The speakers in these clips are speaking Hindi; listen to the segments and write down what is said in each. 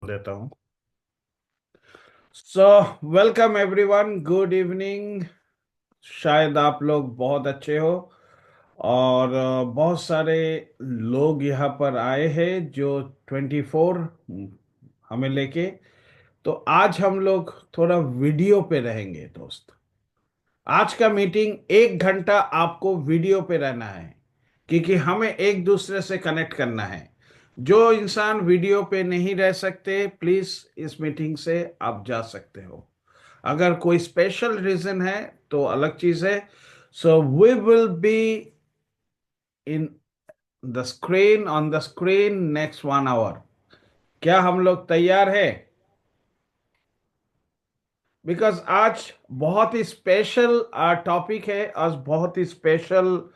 देता हूँ। So welcome everyone, good evening. शायद आप लोग बहुत अच्छे हो और बहुत सारे लोग यहाँ पर आए हैं जो 24 हमें लेके। तो आज हम लोग थोड़ा वीडियो पे रहेंगे दोस्त। आज का मीटिंग 1 घंटा आपको वीडियो पे रहना है, क्योंकि हमें एक दूसरे से कनेक्ट करना है। जो इंसान वीडियो पे नहीं रह सकते, प्लीज इस मीटिंग से आप जा सकते हो। अगर कोई स्पेशल रीजन है तो अलग चीज है। So we will be in the screen, on the screen next 1 hour. क्या हम लोग तैयार है? बिकॉज आज बहुत ही स्पेशल टॉपिक है, आज बहुत ही स्पेशल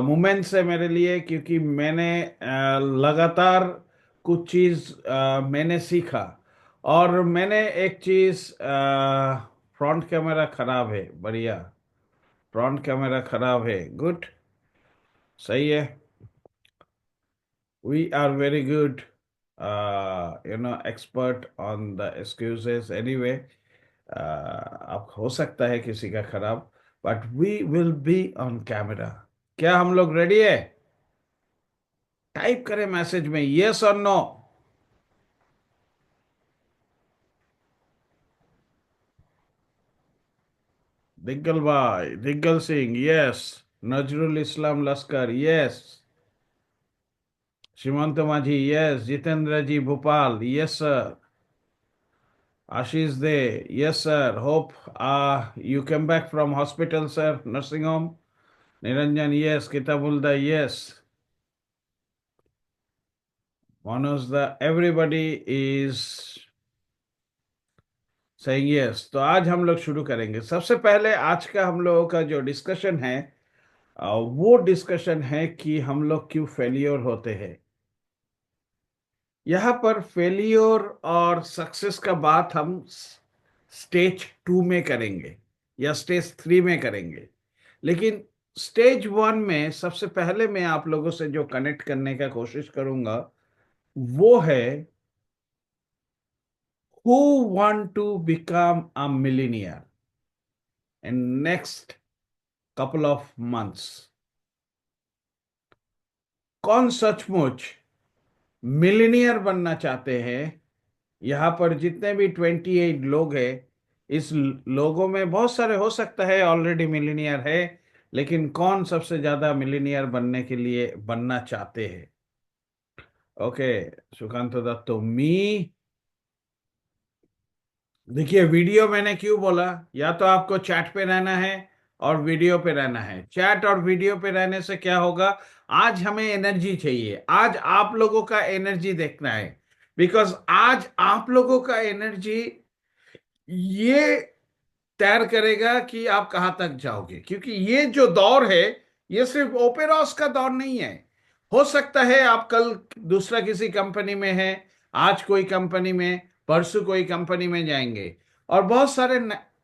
मोमेंट्स है मेरे लिए, क्योंकि मैंने लगातार कुछ चीज मैंने सीखा। और मैंने एक चीज, फ्रंट कैमरा खराब है, बढ़िया। फ्रंट कैमरा खराब है, गुड, सही है। We are very good, expert on the excuses anyway. अब हो सकता है किसी का खराब, but we will be on camera. क्या हम लोग रेडी है? टाइप करें मैसेज में यस और नो। दिग्गल भाई, Diggal Singh, yes. Nazrul Islam Laskar, yes. Srimanta Majhi, yes. Jitendra ji Bhopal, yes sir. Ashish De, yes sir. Hope you came back from hospital, sir, nursing home. Niranjan, yes. Kitabulda, yes. Manoj the, everybody is saying yes. तो आज हम लोग शुरू करेंगे। सबसे पहले आज का हम लोगों का जो डिस्कशन है, वो डिस्कशन है कि हम लोग क्यों फेलियर होते हैं। यहाँ पर फेलियर और सक्सेस का बात हम स्टेज 2 में करेंगे या स्टेज 3 में करेंगे। लेकिन स्टेज 1 में सबसे पहले मैं आप लोगों से जो कनेक्ट करने का कोशिश करूंगा वो है, who want to become a millionaire in next couple of months? कौन सचमुच मिलीनियर बनना चाहते हैं? यहाँ पर जितने भी 28 लोग हैं, इस लोगों में बहुत सारे हो सकता है ऑलरेडी मिलीनियर है, लेकिन कौन सबसे ज्यादा मिलीनियर बनने के लिए बनना चाहते हैं? ओके, सुकांत दत्तो, मी। देखिए, वीडियो मैंने क्यों बोला? या तो आपको चैट पे रहना है और वीडियो पे रहना है। चैट और वीडियो पे रहने से क्या होगा? आज हमें एनर्जी चाहिए, आज आप लोगों का एनर्जी देखना है। बिकॉज आज आप लोगों का एनर्जी ये तैयार करेगा कि आप कहां तक जाओगे। क्योंकि ये जो दौर है, ये सिर्फ ओपेरॉस का दौर नहीं है। हो सकता है आप कल दूसरा किसी कंपनी में है, आज कोई कंपनी में, परसों कोई कंपनी में जाएंगे। और बहुत सारे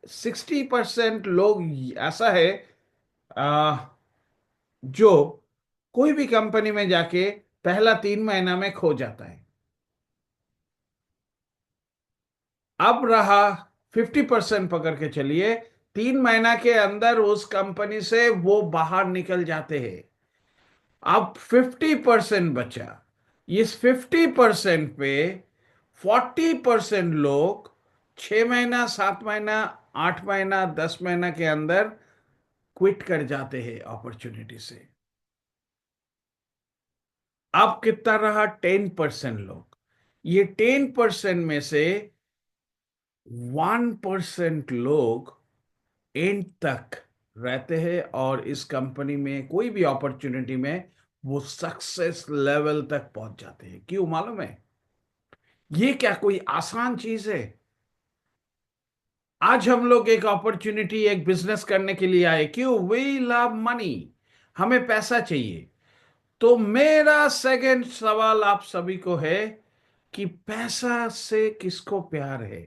60% लोग ऐसा है, आ, जो कोई भी कंपनी में जाके पहला 3 महीना में खो जाता है। अब रहा 50%, पकड़ के चलिए 3 महीना के अंदर उस कंपनी से वो बाहर निकल जाते हैं। अब 50% बचा। इस 50% पे 40% लोग 6 महीना, 7 महीना, 8 महीना, 10 महीना के अंदर क्विट कर जाते हैं अपॉर्चुनिटी से। अब कितना रहा? 10% लोग। ये 10% में से 1% लोग एंड तक रहते हैं और इस कंपनी में कोई भी अपॉर्चुनिटी में वो सक्सेस लेवल तक पहुंच जाते हैं। क्यों मालूम है? ये क्या कोई आसान चीज है? आज हम लोग एक अपॉर्चुनिटी, एक बिजनेस करने के लिए आए। क्यों? वी लव मनी, हमें पैसा चाहिए। तो मेरा सेकंड सवाल आप सभी को है कि पैसा से किसको प्यार है?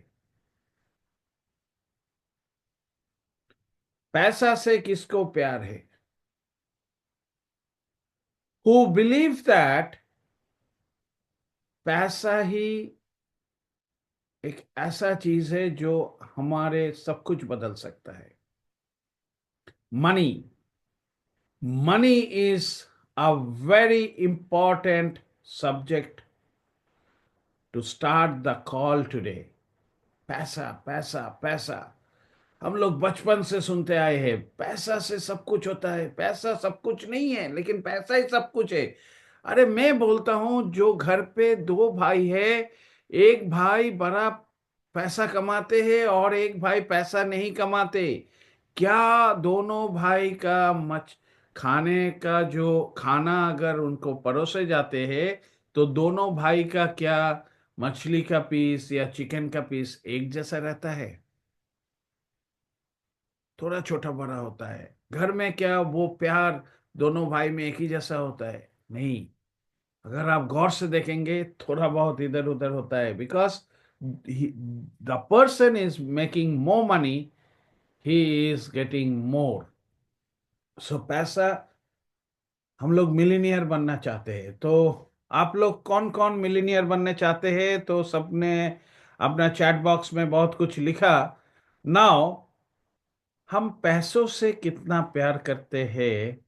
पैसा से किसको प्यार है? हु बिलीव दैट पैसा ही एक ऐसा चीज है जो हमारे सब कुछ बदल सकता है। Money, money is a very important subject to start the call today. पैसा पैसा पैसा, हम लोग बचपन से सुनते आए हैं पैसा से सब कुछ होता है। पैसा सब कुछ नहीं है, लेकिन पैसा ही सब कुछ है। अरे मैं बोलता हूं, जो घर पे दो भाई है, एक भाई बड़ा पैसा कमाते हैं और एक भाई पैसा नहीं कमाते, क्या दोनों भाई का खाने का जो खाना अगर उनको परोसे जाते हैं, तो दोनों भाई का क्या मछली का पीस या चिकन का पीस एक जैसा रहता है? थोड़ा छोटा बड़ा होता है। घर में क्या वो प्यार दोनों भाई में एक ही जैसा होता है? नहीं। अगर आप गौर से देखेंगे, थोड़ा बहुत इधर उधर होता है, because the person is making more money, he is getting more. So पैसा, हम लोग मिलीनियर बनना चाहते हैं, तो आप लोग कौन कौन मिलीनियर बनने चाहते हैं? तो सबने अपना चैट बॉक्स में बहुत कुछ लिखा। नाउ, हम पैसों से कितना प्यार करते हैं,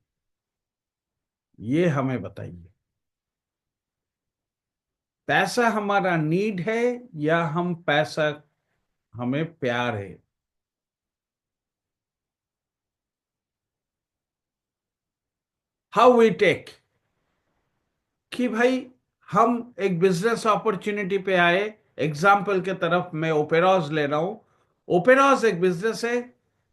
ये हमें बताइए। पैसा हमारा नीड है या हम पैसा, हमें प्यार है? हाउ वी टेक, कि भाई हम एक बिजनेस अपॉर्चुनिटी पे आए। एग्जाम्पल के तरफ मैं ओपेराज ले रहा हूं। ओपेराज एक बिजनेस है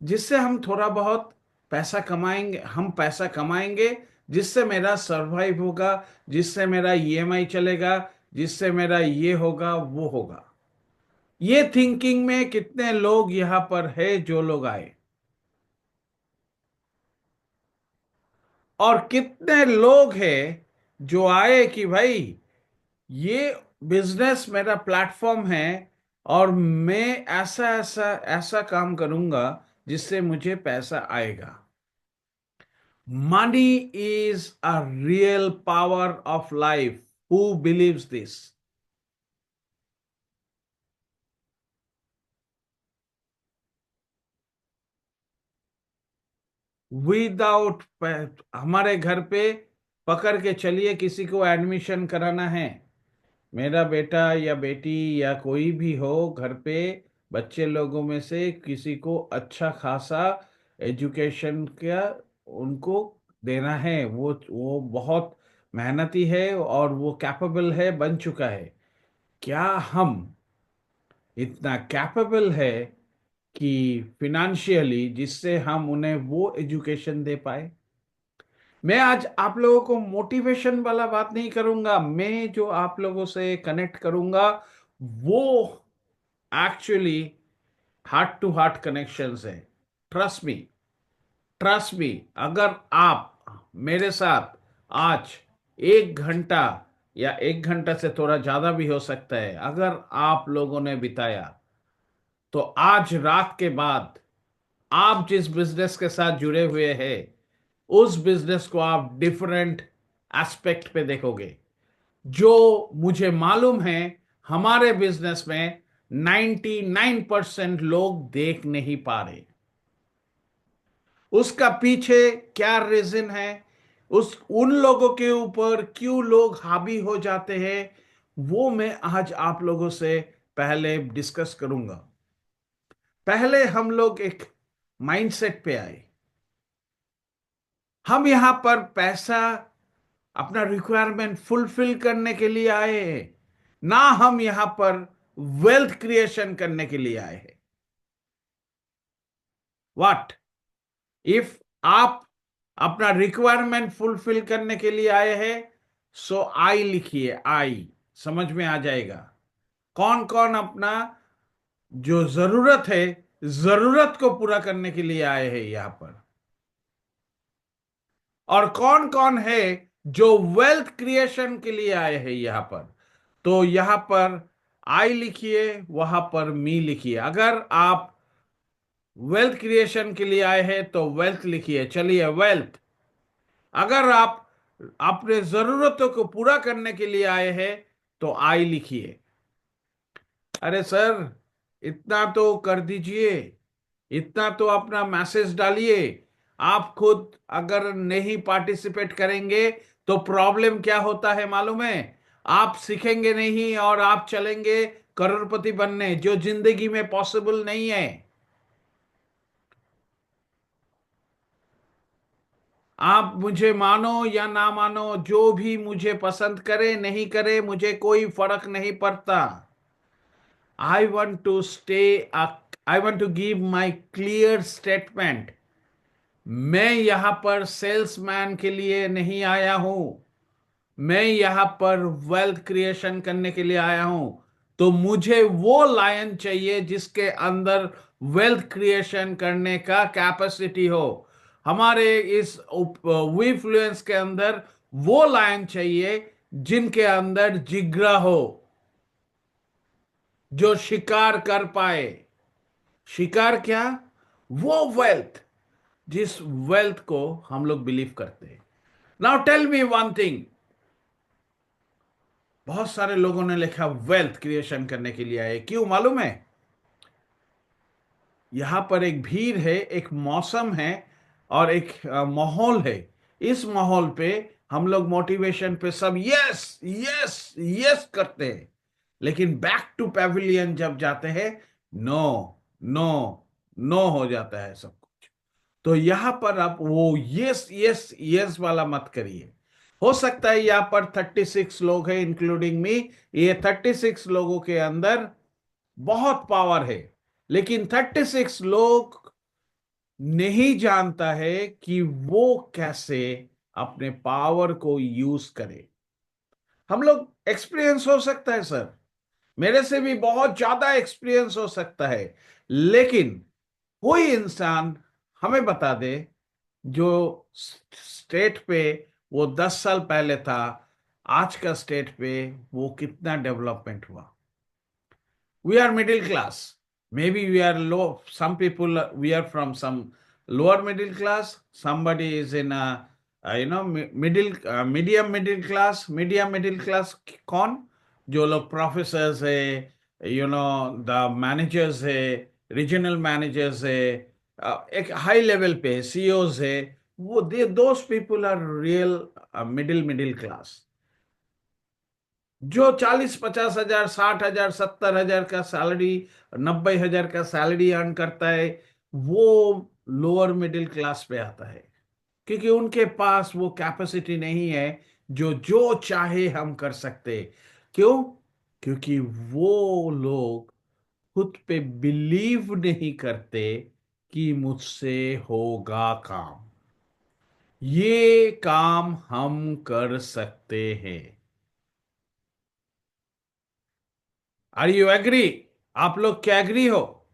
जिससे हम थोड़ा बहुत पैसा कमाएंगे, हम पैसा कमाएंगे जिससे मेरा सरवाइव होगा, जिससे मेरा ईएमआई चलेगा, जिससे मेरा ये होगा वो होगा। ये थिंकिंग में कितने लोग यहां पर है जो लोग आए, और कितने लोग हैं जो आए कि भाई ये बिजनेस मेरा प्लेटफॉर्म है और मैं ऐसा ऐसा ऐसा काम करूंगा जिससे मुझे पैसा आएगा। Money is a real power of life. Who believes this? Without, हमारे घर पे पकड़ के चलिए, किसी को एडमिशन कराना है, मेरा बेटा या बेटी या कोई भी हो घर पे, बच्चे लोगों में से किसी को अच्छा खासा एजुकेशन का उनको देना है, वो बहुत मेहनती है और वो कैपेबल है, बन चुका है। क्या हम इतना कैपेबल है कि फिनेंशियली जिससे हम उन्हें वो एजुकेशन दे पाए? मैं आज आप लोगों को मोटिवेशन वाला बात नहीं करूंगा, मैं जो आप लोगों से कनेक्ट करूंगा वो actually heart to heart connections है। Trust me, trust me. अगर आप मेरे साथ आज 1 घंटा, या 1 घंटा से थोड़ा ज्यादा भी हो सकता है, अगर आप लोगों ने बिताया, तो आज रात के बाद आप जिस बिजनेस के साथ जुड़े हुए हैं, उस बिजनेस को आप डिफरेंट एस्पेक्ट पे देखोगे। जो मुझे मालूम है, हमारे बिजनेस में 99% लोग देख नहीं पा रहे। उसका पीछे क्या रीजन है, उस उन लोगों के ऊपर क्यों लोग हावी हो जाते हैं, वो मैं आज आप लोगों से पहले डिस्कस करूंगा। पहले हम लोग एक माइंडसेट पे आए। हम यहां पर पैसा अपना रिक्वायरमेंट फुलफिल करने के लिए आए हैं, ना हम यहां पर वेल्थ क्रिएशन करने के लिए आए हैं। व्हाट इफ आप अपना रिक्वायरमेंट फुलफिल करने के लिए आए हैं, सो आई लिखिए, आई, समझ में आ जाएगा कौन कौन अपना जो जरूरत है, जरूरत को पूरा करने के लिए आए हैं यहां पर, और कौन कौन है जो वेल्थ क्रिएशन के लिए आए हैं यहां पर। तो यहां पर आई लिखिए, वहां पर मी लिखिए। अगर आप वेल्थ क्रिएशन के लिए आए हैं तो वेल्थ लिखिए, चलिए वेल्थ। अगर आप अपने जरूरतों को पूरा करने के लिए आए हैं तो आई लिखिए। अरे सर, इतना तो कर दीजिए, इतना तो अपना मैसेज डालिए। आप खुद अगर नहीं पार्टिसिपेट करेंगे तो प्रॉब्लम क्या होता है मालूम है? आप सीखेंगे नहीं और आप चलेंगे करोड़पति बनने, जो जिंदगी में पॉसिबल नहीं है। आप मुझे मानो या ना मानो, जो भी मुझे पसंद करे नहीं करे, मुझे कोई फर्क नहीं पड़ता। I want to stay, I want to give my clear statement. मैं यहां पर सेल्समैन के लिए नहीं आया हूं, मैं यहां पर वेल्थ क्रिएशन करने के लिए आया हूं। तो मुझे वो लायन चाहिए जिसके अंदर वेल्थ क्रिएशन करने का कैपेसिटी हो। हमारे इस वीफ्लुएंस के अंदर वो लायन चाहिए जिनके अंदर जिग्रा हो, जो शिकार कर पाए। शिकार क्या? वो वेल्थ, जिस वेल्थ को हम लोग बिलीव करते हैं। Now tell me one thing. बहुत सारे लोगों ने लिखा वेल्थ क्रिएशन करने के लिए आए, क्यों मालूम है? यहां पर एक भीड़ है, एक मौसम है, और एक माहौल है। इस माहौल पे हम लोग मोटिवेशन पे सब यस यस यस करते हैं, लेकिन बैक टू पैविलियन जब जाते हैं, नो नो नो हो जाता है सब कुछ। तो यहां पर आप वो यस यस यस वाला मत करिए। हो सकता है यहां पर 36 लोग हैं इंक्लूडिंग मी, ये 36 लोगों के अंदर बहुत पावर है, लेकिन 36 लोग नहीं जानता है कि वो कैसे अपने पावर को यूज करे। हम लोग एक्सपीरियंस हो सकता है सर, मेरे से भी बहुत ज्यादा एक्सपीरियंस हो सकता है, लेकिन कोई इंसान हमें बता दे जो स्टेट पे वो 10 साल पहले था, आज का स्टेट पे वो कितना डेवलपमेंट हुआ। We are middle class. Maybe we are low. Some people, we are from some lower middle class. Somebody is in a, middle, medium middle class कौन? जो लोग प्रोफेसर्स है, द मैनेजर्स है, रीजनल मैनेजर्स है, एक हाई लेवल पे सीईओज है, वो they those people are real middle class. जो 40-50 हजार, 60 हजार, 70 हजार का सैलरी, 90 हजार का सैलरी अर्न करता है, वो लोअर मिडिल क्लास पे आता है, क्योंकि उनके पास वो कैपेसिटी नहीं है जो जो चाहे हम कर सकते। क्यों? क्योंकि वो लोग खुद पे बिलीव नहीं करते कि मुझसे होगा काम, ये काम हम कर सकते हैं। Are you agree? आप लोग क्या एग्री हो?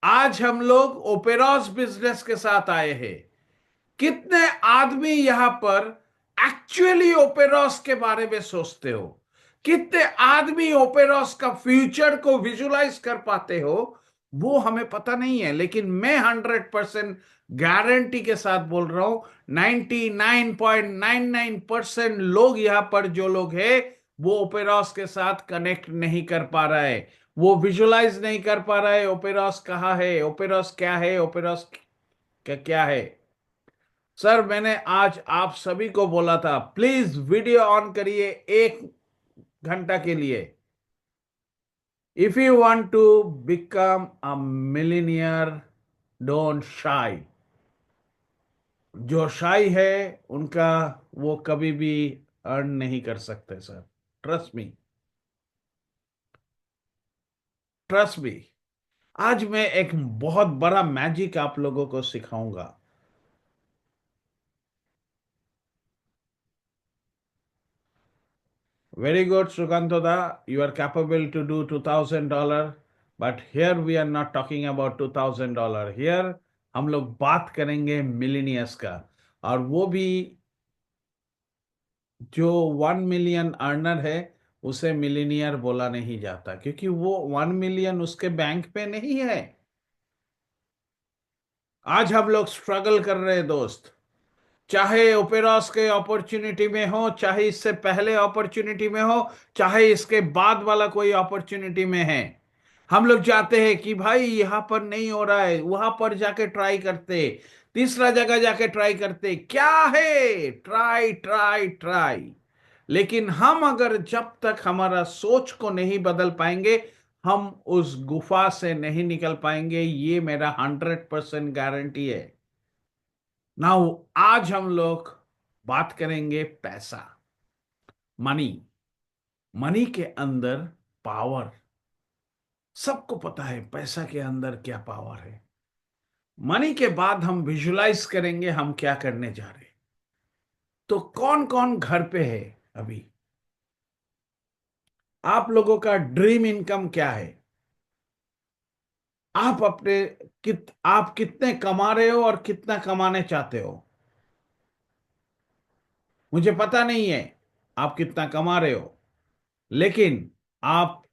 आज हम लोग ओपेरॉस बिजनेस के साथ आए हैं। कितने आदमी यहां पर एक्चुअली ओपेरॉस के बारे में सोचते हो? कितने आदमी ओपेरॉस का फ्यूचर को विजुलाइज कर पाते हो? वो हमें पता नहीं है, लेकिन मैं 100% गारंटी के साथ बोल रहा हूं, 99.99% लोग यहां पर जो लोग हैं, वो ओपेरॉस के साथ कनेक्ट नहीं कर पा रहा है। वो विजुलाइज नहीं कर पा रहा है ओपेरॉस कहाँ है, ओपेरॉस क्या है, ओपेरॉस क्या क्या है। सर, मैंने आज आप सभी को बोला था प्लीज वीडियो ऑन करिए 1 घंटा के लिए। If you want to become a millionaire, don't shy. जो शाई है उनका, वो कभी भी अर्न नहीं कर सकते sir. Trust me, trust me. आज मैं एक बहुत बड़ा मैजिक आप लोगों को सिखाऊंगा। Very good, Sukantoda. You are capable to do $2,000, but here we are not talking about $2,000. Here हम लोग बात करेंगे मिलीनियर्स का, और वो भी जो 1 मिलियन अर्नर है, उसे मिलीनियर बोला नहीं जाता, क्योंकि वो 1 मिलियन उसके बैंक पे नहीं है। आज हम लोग स्ट्रगल कर रहे हैं दोस्त। चाहे ओपेरॉस के अपॉर्चुनिटी में हो, चाहे इससे पहले अपॉर्चुनिटी में हो, चाहे इसके बाद वाला कोई अपॉर्चुनिटी में है, हम लोग चाहते हैं कि भाई यहां पर नहीं हो रहा है, वहां पर जाके ट्राई करते, तीसरा जगह जाके ट्राई करते, क्या है, ट्राई ट्राई ट्राई। लेकिन हम अगर जब तक हमारा सोच को नहीं बदल पाएंगे, हम उस गुफा से नहीं निकल पाएंगे, ये मेरा 100% गारंटी है। नाउ आज हम लोग बात करेंगे पैसा, मनी। मनी के अंदर पावर, सबको पता है पैसा के अंदर क्या पावर है। मनी के बाद हम विजुलाइज करेंगे हम क्या करने जा रहे हैं। तो कौन कौन घर पे है अभी? आप लोगों का ड्रीम इनकम क्या है? आप अपने आप कितने कमा रहे हो और कितना कमाने चाहते हो? मुझे पता नहीं है आप कितना कमा रहे हो, लेकिन आप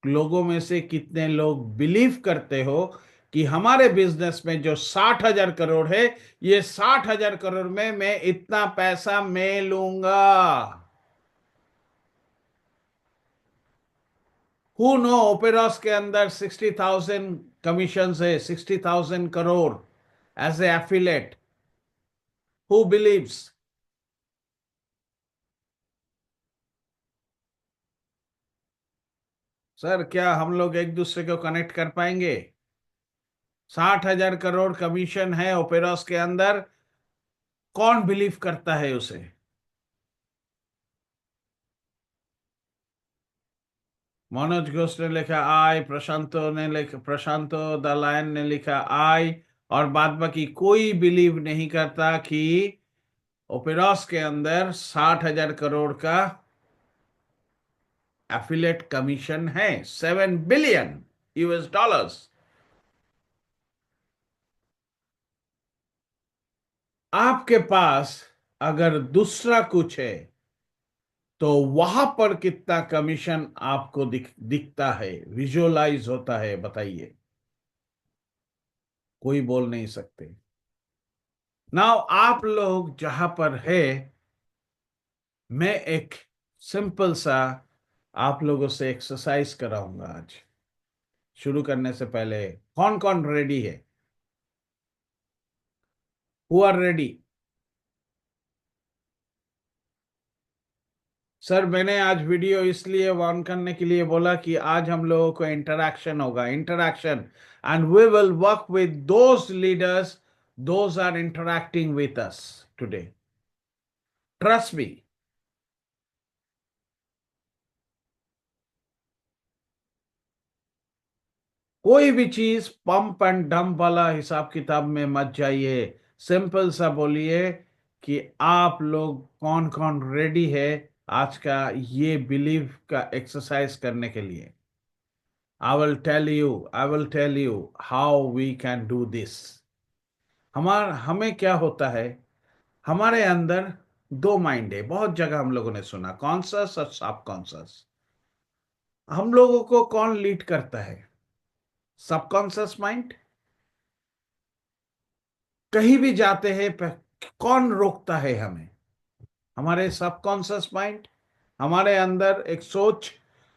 लोगों में से कितने लोग बिलीव करते हो कि हमारे बिजनेस में जो 60,000 करोड़ है, ये 60,000 करोड़ में मैं इतना पैसा मैं लूंगा? हु नो ओपेरॉस के अंदर 60,000 कमीशन है, 60,000 crore as a affiliate. Who believes? Sir क्या हम लोग एक दूसरे को कनेक्ट कर पाएंगे? 60,000 करोड़ कमीशन है ओपेरॉस के अंदर, कौन बिलीव करता है उसे? मनोज घोष ने लिखा आई, प्रशांतो ने लिखा, प्रशांतो द लायन ने लिखा आई, और बाद बाकी कोई बिलीव नहीं करता कि ओपेरॉस के अंदर 60,000 करोड़ का एफिलेट कमीशन है, 7 बिलियन US डॉलर्स। आपके पास अगर दूसरा कुछ है तो वहां पर कितना कमीशन आपको दिखता है, विजुअलाइज होता है, बताइए? कोई बोल नहीं सकते। नाउ आप लोग जहां पर है, मैं एक सिंपल सा आप लोगों से एक्सरसाइज कराऊंगा आज। शुरू करने से पहले कौन कौन रेडी है? Who are ready? सर मैंने आज वीडियो इसलिए ऑन करने के लिए बोला कि आज हम लोगों को इंटरैक्शन होगा, interaction, and we will work with those leaders, those are interacting with us today, trust me. कोई भी चीज पंप एंड डंप वाला हिसाब किताब में मत जाइए। सिंपल सा बोलिए कि आप लोग कौन कौन रेडी है आज का ये बिलीव का एक्सरसाइज करने के लिए। I will tell you how we can do this. हमें क्या होता है, हमारे अंदर दो माइंड है, बहुत जगह हम लोगों ने सुना, कॉन्शस और सब कॉन्शस। हम लोगों को कौन लीड करता है? Subconscious mind. कहीं भी जाते हैं कौन रोकता है हमें? हमारे सबकॉन्शियस माइंड। हमारे अंदर एक सोच,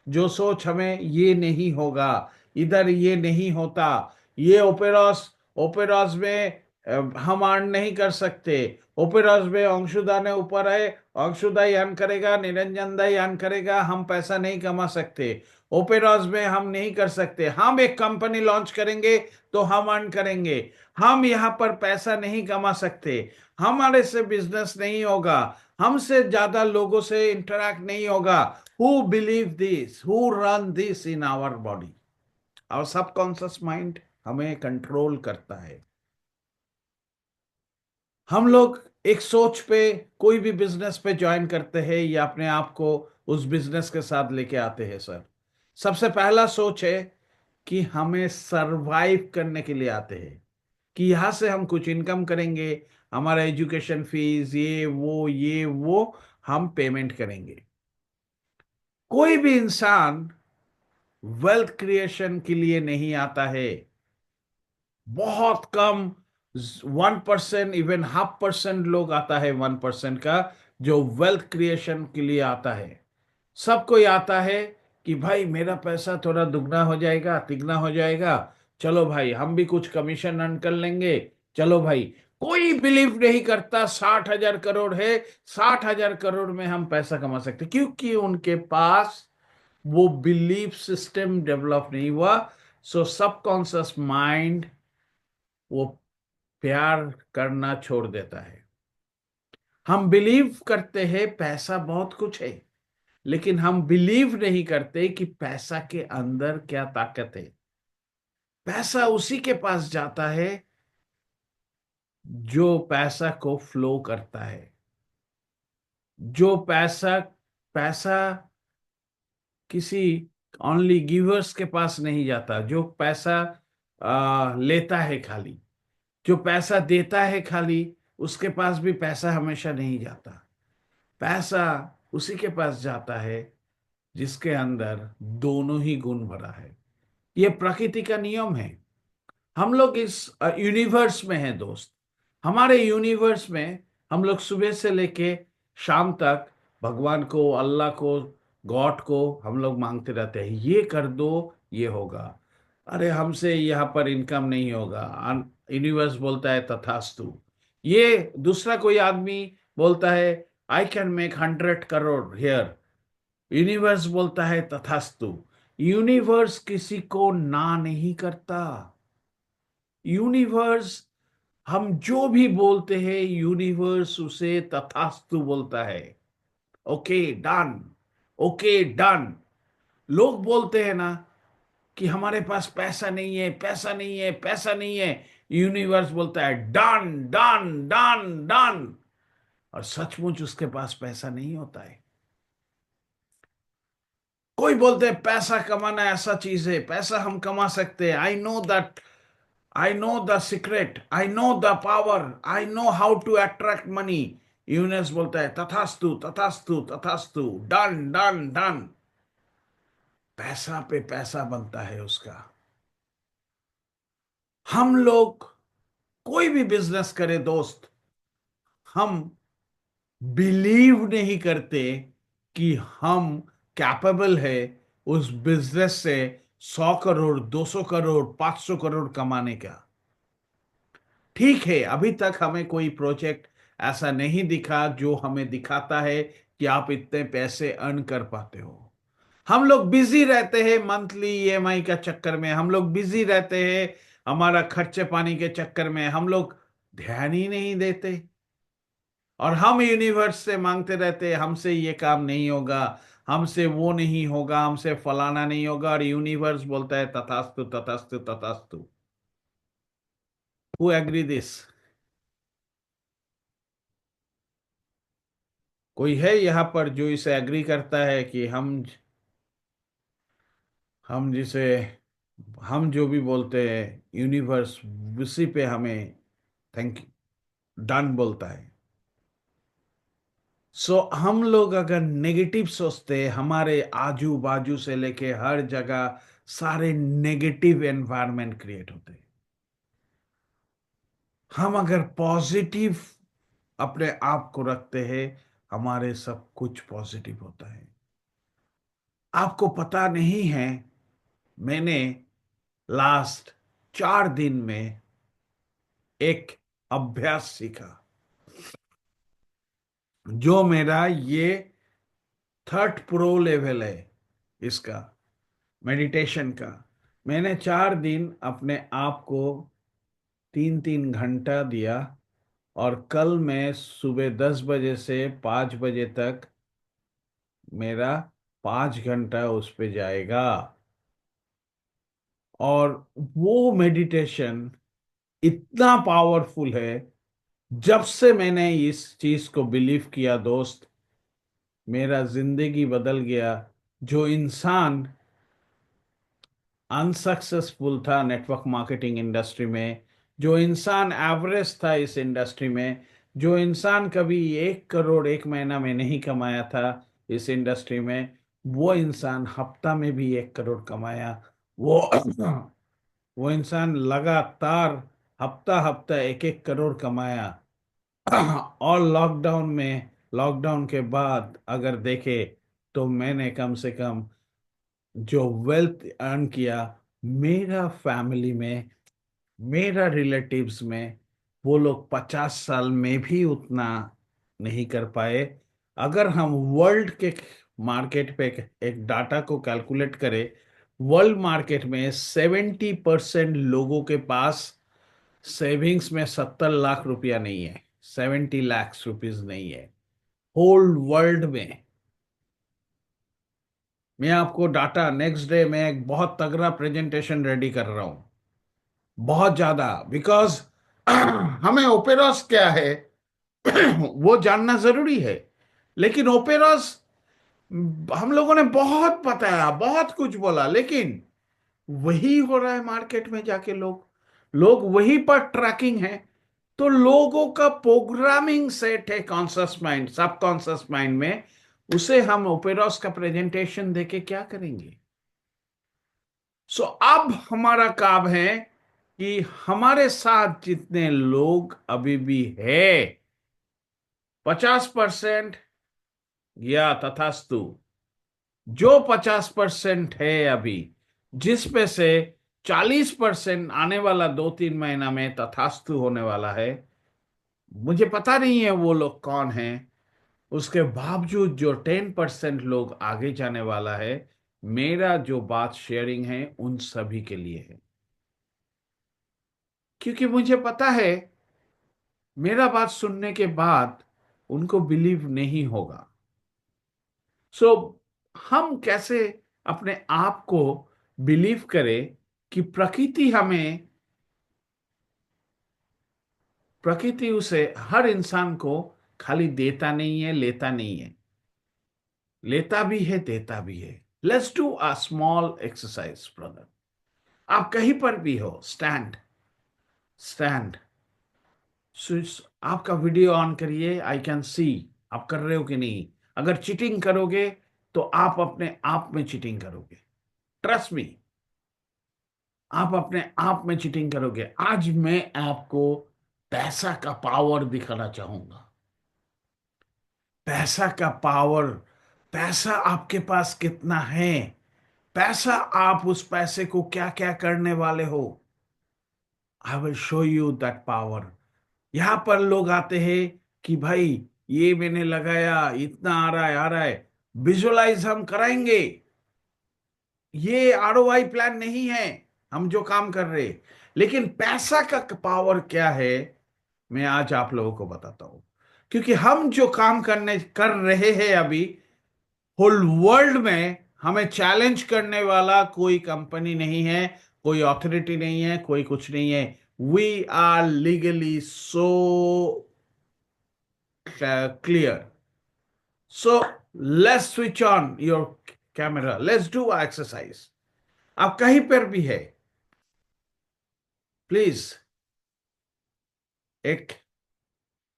जो सोच हमें ये नहीं होगा, इधर ये नहीं होता, ये ओपेरॉस, ओपेरॉस में हम अर्न नहीं कर सकते, ओपेरॉस में अंशुदा ने ऊपर है, अंशुदा ही अर्न करेगा, निरंजन दा ही अर्न करेगा, हम पैसा नहीं कमा सकते, ओपेरॉस में हम नहीं कर सकते, हम एक कंपनी लॉन्च करेंगे तो हम अर्न करेंगे, हम यहाँ पर पैसा नहीं कमा सकते, हमारे से बिजनेस नहीं होगा, हमसे ज्यादा लोगों से इंटरैक्ट नहीं होगा। Who believe this, who run this in our body? Our subconscious mind हमें कंट्रोल करता है। हम लोग एक सोच पे कोई भी बिजनेस पे ज्वाइन करते हैं या अपने आप को उस बिजनेस के साथ लेके आते हैं सर। सबसे पहला सोच है कि हमें सरवाइव करने के लिए आते हैं, कि यहां से हम कुछ इनकम करेंगे, हमारा एजुकेशन फीस ये वो हम पेमेंट करेंगे। कोई भी इंसान वेल्थ क्रिएशन के लिए नहीं आता है। बहुत कम 1%, इवन 0.5% लोग आता है 1% का, जो वेल्थ क्रिएशन के लिए आता है। सबको ही आता है कि भाई मेरा पैसा थोड़ा दुगना हो जाएगा, तिगना हो जाएगा, चलो भाई हम भी कुछ कमीशन अर्न कर लेंगे, चलो भाई। कोई बिलीव नहीं करता 60,000 करोड़ है, 60,000 करोड़ में हम पैसा कमा सकते, क्योंकि उनके पास वो बिलीफ सिस्टम डेवलप नहीं हुआ। सो सबकॉन्शियस माइंड वो प्यार करना छोड़ देता है। हम बिलीव करते हैं पैसा बहुत कुछ है, लेकिन हम बिलीव नहीं करते कि पैसा के अंदर क्या ताकत है। पैसा उसी के पास जाता है जो पैसा को फ्लो करता है। जो पैसा पैसा किसी ओनली गिवर्स के पास नहीं जाता। जो पैसा लेता है खाली, जो पैसा देता है खाली, उसके पास भी पैसा हमेशा नहीं जाता। पैसा उसी के पास जाता है जिसके अंदर दोनों ही गुण भरा है। ये प्रकृति का नियम है। हम लोग इस यूनिवर्स में हैं दोस्त। हमारे यूनिवर्स में हम लोग सुबह से लेके शाम तक भगवान को, अल्लाह को, गॉड को हम लोग मांगते रहते हैं, ये कर दो, ये होगा। अरे हमसे यहाँ पर इनकम नहीं होगा, यूनिवर्स बोलता है तथास्तु। ये दूसरा कोई आदमी बोलता है I can make 100 crore here, universe बोलता है तथास्तु। यूनिवर्स किसी को ना नहीं करता। यूनिवर्स, हम जो भी बोलते हैं यूनिवर्स उसे तथास्तु बोलता है। Okay done, okay done. लोग बोलते हैं ना कि हमारे पास पैसा नहीं है, पैसा नहीं है, पैसा नहीं है। यूनिवर्स बोलता है डन डन डन डन। और सचमुच उसके पास पैसा नहीं होता है। कोई बोलते हैं पैसा कमाना ऐसा चीज है, पैसा हम कमा सकते हैं, I know that, I know the secret, I know the power, I know how to attract money। यूनेस बोलता है तथास्तु तथास्तु तथास्तु, डन डन डन। पैसा पे पैसा बनता है उसका। हम लोग कोई भी बिजनेस करे दोस्त, हम बिलीव नहीं करते कि हम कैपेबल है उस बिजनेस से 100 करोड़, 200 करोड़, 500 करोड़ कमाने का। ठीक है, अभी तक हमें कोई प्रोजेक्ट ऐसा नहीं दिखा जो हमें दिखाता है कि आप इतने पैसे अर्न कर पाते हो। हम लोग बिजी रहते हैं मंथली ईएमआई का चक्कर में, हम लोग बिजी रहते हैं हमारा खर्चे पानी के चक्कर में, हम लोग ध्यान ही नहीं देते। और हम यूनिवर्स से मांगते रहते हैं हमसे ये काम नहीं होगा, हमसे वो नहीं होगा, हमसे फलाना नहीं होगा, और यूनिवर्स बोलता है तथास्तु तथास्तु तथास्तु। Who agree this? कोई है यहाँ पर जो इसे एग्री करता है कि हम जिसे हम जो भी बोलते हैं यूनिवर्स उसी पे हमें थैंक यू डन बोलता है। सो हम लोग अगर नेगेटिव सोचते हैं, हमारे आजू बाजू से लेके हर जगह सारे नेगेटिव एनवायरनमेंट क्रिएट होते हैं। हम अगर पॉजिटिव अपने आप को रखते हैं, हमारे सब कुछ पॉजिटिव होता है। आपको पता नहीं है, मैंने लास्ट 4 दिन में एक अभ्यास सीखा, जो मेरा ये थर्ड प्रो लेवल है इसका, मेडिटेशन का। मैंने 4 दिन अपने आप को 3-3 घंटा दिया, और कल मैं सुबह 10 बजे से 5 बजे तक मेरा 5 घंटा उस पे जाएगा। और वो मेडिटेशन इतना पावरफुल है, जब से मैंने इस चीज को बिलीव किया दोस्त, मेरा जिंदगी बदल गया। जो इंसान अनसक्सेसफुल था नेटवर्क मार्केटिंग इंडस्ट्री में, जो इंसान एवरेज था इस इंडस्ट्री में, जो इंसान कभी 1 करोड़ एक महीना में नहीं कमाया था इस इंडस्ट्री में, वो इंसान हफ्ता में भी 1 करोड़ कमाया। वो वो इंसान लगातार हफ्ता हफ्ता 1-1 करोड़ कमाया। और लॉकडाउन के बाद अगर देखे तो मैंने कम से कम जो वेल्थ अर्न किया, मेरा फैमिली में, मेरा रिलेटिव्स में, वो लोग 50 साल में भी उतना नहीं कर पाए। अगर हम वर्ल्ड के मार्केट पे एक डाटा को कैलकुलेट करें, वर्ल्ड मार्केट में 70% लोगों के पास सेविंग्स में 70 लाख रुपया नहीं है, 70 लाख रुपीज नहीं है होल वर्ल्ड में। मैं आपको डाटा नेक्स्ट डे में एक बहुत तगड़ा प्रेजेंटेशन रेडी कर रहा हूं, बहुत ज्यादा, बिकॉज हमें ओपेरॉस क्या है वो जानना जरूरी है। लेकिन ओपेरॉस हम लोगों ने बहुत बताया, बहुत कुछ बोला, लेकिन वही हो रहा है मार्केट में जाके, लोग लोग वही पर ट्रैकिंग है। तो लोगों का प्रोग्रामिंग सेट है कॉन्शियस माइंड, सब कॉन्शियस माइंड में, उसे हम ओपेरॉस का प्रेजेंटेशन देके क्या करेंगे? सो अब हमारा काम है कि हमारे साथ जितने लोग अभी भी है, 50% या तथास्तु, जो 50% है अभी, जिस पे से 40% आने वाला 2-3 महीना में तथास्तु होने वाला है, मुझे पता नहीं है वो लोग कौन हैं। उसके बावजूद जो 10% लोग आगे जाने वाला है, मेरा जो बात शेयरिंग है उन सभी के लिए है, क्योंकि मुझे पता है मेरा बात सुनने के बाद उनको बिलीव नहीं होगा। सो हम कैसे अपने आप को बिलीव करें कि प्रकृति उसे, हर इंसान को खाली देता नहीं है, लेता नहीं है, लेता भी है, देता भी है। Let's do a small exercise brother. आप कहीं पर भी हो, स्टैंड, स्टैंड, स्विच, आपका वीडियो ऑन करिए, आई कैन सी आप कर रहे हो कि नहीं। अगर चीटिंग करोगे तो आप अपने आप में चीटिंग करोगे, ट्रस्ट मी, आप अपने आप में चीटिंग करोगे। आज मैं आपको पैसा का पावर दिखाना चाहूंगा, पैसा का पावर। पैसा आपके पास कितना है, पैसा, आप उस पैसे को क्या क्या करने वाले हो, I will show you that power. यहां पर लोग आते हैं कि भाई ये मैंने लगाया, इतना आ रहा है, आ रहा है। विजुअलाइज हम कराएंगे, ये आरओआई प्लान नहीं है हम जो काम कर रहे। लेकिन पैसा का पावर क्या है, मैं आज आप लोगों को बताता हूं। क्योंकि हम जो काम करने कर रहे हैं अभी, होल वर्ल्ड में हमें चैलेंज करने वाला कोई कंपनी नहीं है, कोई अथॉरिटी नहीं है, कोई कुछ नहीं है। We are legally so clear. So let's switch on your camera, let's do exercise. आप कहीं पर भी है, प्लीज एक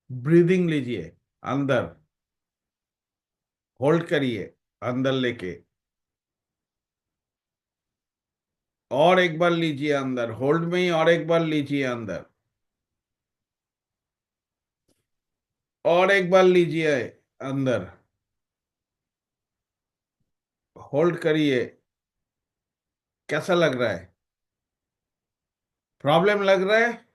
ब्रीदिंग लीजिए, अंदर होल्ड करिए, अंदर लेके, और एक बार लीजिए अंदर, होल्ड में ही, और एक बार लीजिए अंदर, और एक बार लीजिए अंदर, होल्ड करिए। कैसा लग रहा है? प्रॉब्लम लग रहा है?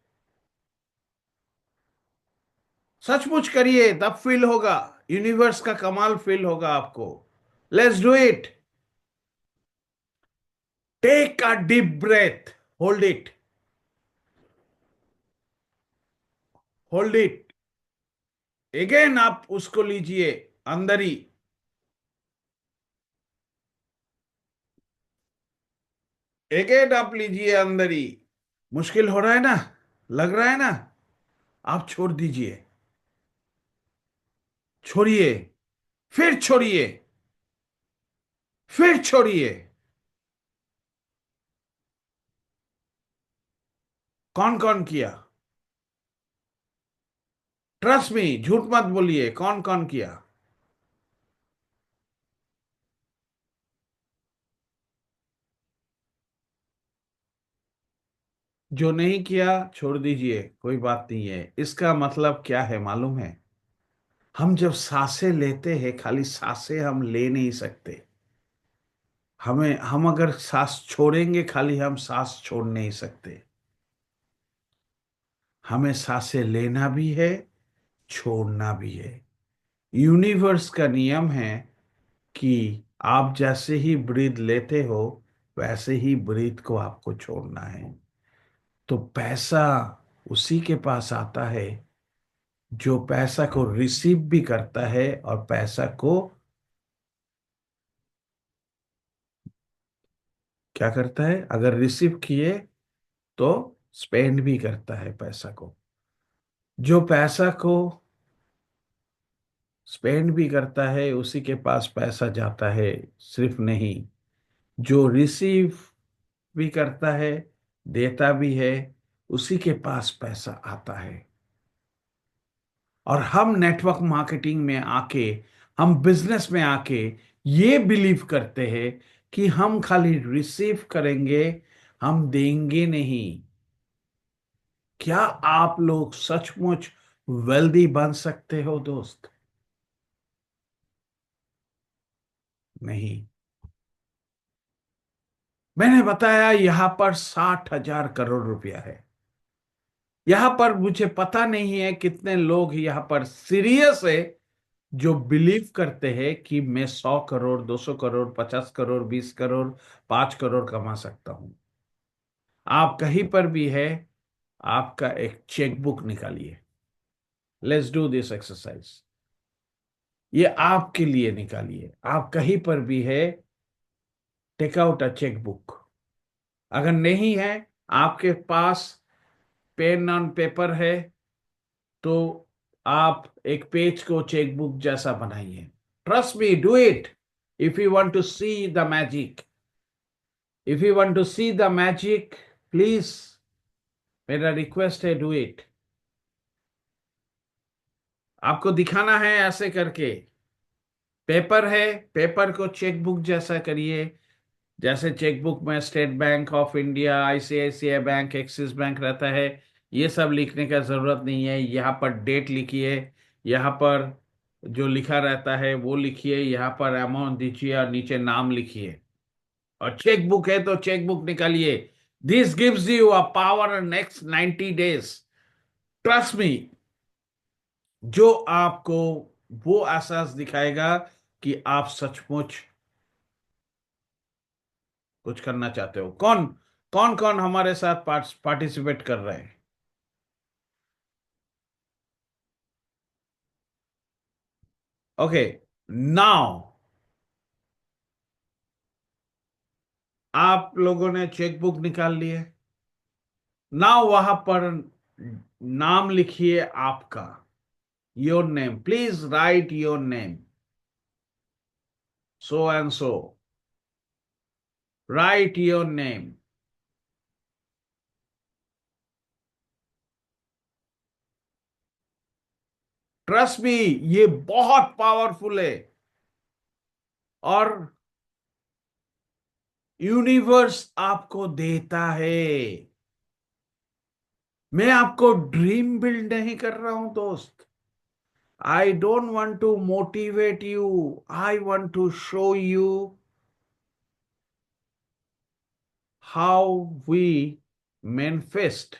सचमुच करिए, तब फील होगा, यूनिवर्स का कमाल फील होगा आपको। Let's do it. Take a deep breath, hold it, hold it, again आप उसको लीजिए अंदर ही, अगेन आप लीजिए अंदर ही। मुश्किल हो रहा है ना, लग रहा है ना, आप छोड़ दीजिए, छोड़िए, फिर छोड़िए, फिर छोड़िए। कौन कौन किया? ट्रस्ट मी, झूठ मत बोलिए, कौन कौन किया? जो नहीं किया छोड़ दीजिए, कोई बात नहीं है। इसका मतलब क्या है मालूम है? हम जब सांसें लेते हैं, खाली सांसें हम ले नहीं सकते। हम अगर सांस छोड़ेंगे, खाली हम सांस छोड़ नहीं सकते। हमें सांसें लेना भी है, छोड़ना भी है। यूनिवर्स का नियम है कि आप जैसे ही ब्रीथ लेते हो, वैसे ही ब्रीथ को आपको छोड़ना है। तो पैसा उसी के पास आता है जो पैसा को रिसीव भी करता है और पैसा को क्या करता है, अगर रिसीव किए तो स्पेंड भी करता है पैसा को। जो पैसा को स्पेंड भी करता है, उसी के पास पैसा जाता है। सिर्फ नहीं, जो रिसीव भी करता है, देता भी है, उसी के पास पैसा आता है। और हम नेटवर्क मार्केटिंग में आके, हम बिजनेस में आके ये बिलीव करते हैं कि हम खाली रिसीव करेंगे, हम देंगे नहीं। क्या आप लोग सचमुच वेल्दी बन सकते हो दोस्त? नहीं। मैंने बताया यहां पर 60,000 करोड़ रुपया है। यहां पर मुझे पता नहीं है कितने लोग यहां पर सीरियस है, जो बिलीव करते हैं कि मैं 100 करोड़, 200 करोड़, 50 करोड़, 20 करोड़, 5 करोड़ कमा सकता हूं। आप कहीं पर भी है, आपका एक चेक बुक निकालिए। Let's do this exercise. ये आपके लिए निकालिए। आप कहीं पर भी है, take out a cheque book. अगर नहीं है आपके पास, पेन ऑन पेपर है, तो आप एक पेज को चेक बुक जैसा बनाइए। Trust me, do it. If you want to see the magic, if you want to see the magic, please, मेरा रिक्वेस्ट है, डू इट। आपको दिखाना है ऐसे करके। पेपर है, पेपर को चेक बुक जैसा करिए। जैसे चेक बुक में state bank of India, ICICI bank, axis bank रहता है। ये सब लिखने का जरूरत नहीं है। यहाँ पर डेट लिखिए, यहाँ पर जो लिखा रहता है वो लिखिए, यहाँ पर अमाउंट दीजिए और नीचे नाम लिखिए। और चेक बुक है तो चेक बुक निकालिए। This gives you a power next 90 days। Trust me, जो आपको वो एहसास दिखाएगा कि आप सचमुच कुछ करना चाहते हो। कौन कौन कौन हमारे साथ पार्टिसिपेट कर रहे हैं? ओके, नाउ आप लोगों ने चेक बुक निकाल लिए। नाउ वहां पर नाम लिखिए आपका। Your name, please right your name. So and so, right your name. Trust me, ये बहुत पावरफुल है। और यूनिवर्स आपको देता है। मैं आपको ड्रीम बिल्ड नहीं कर रहा हूं दोस्त। I don't want to motivate you. I want to show you how we manifest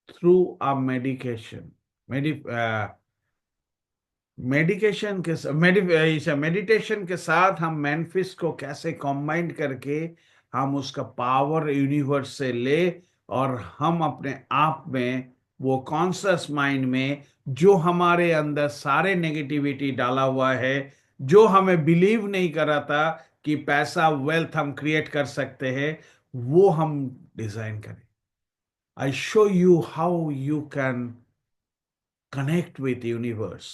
through a medication. Medi medication के मेडिटेशन के साथ हम मैनिफेस्ट को कैसे कंबाइन करके हम उसका पावर यूनिवर्स से ले, और हम अपने आप में वो कॉन्शियस माइंड में जो हमारे अंदर सारे नेगेटिविटी डाला हुआ है, जो हमें बिलीव नहीं करा था कि पैसा वेल्थ हम क्रिएट कर सकते हैं, वो हम डिजाइन करें। I show you how you can connect with universe.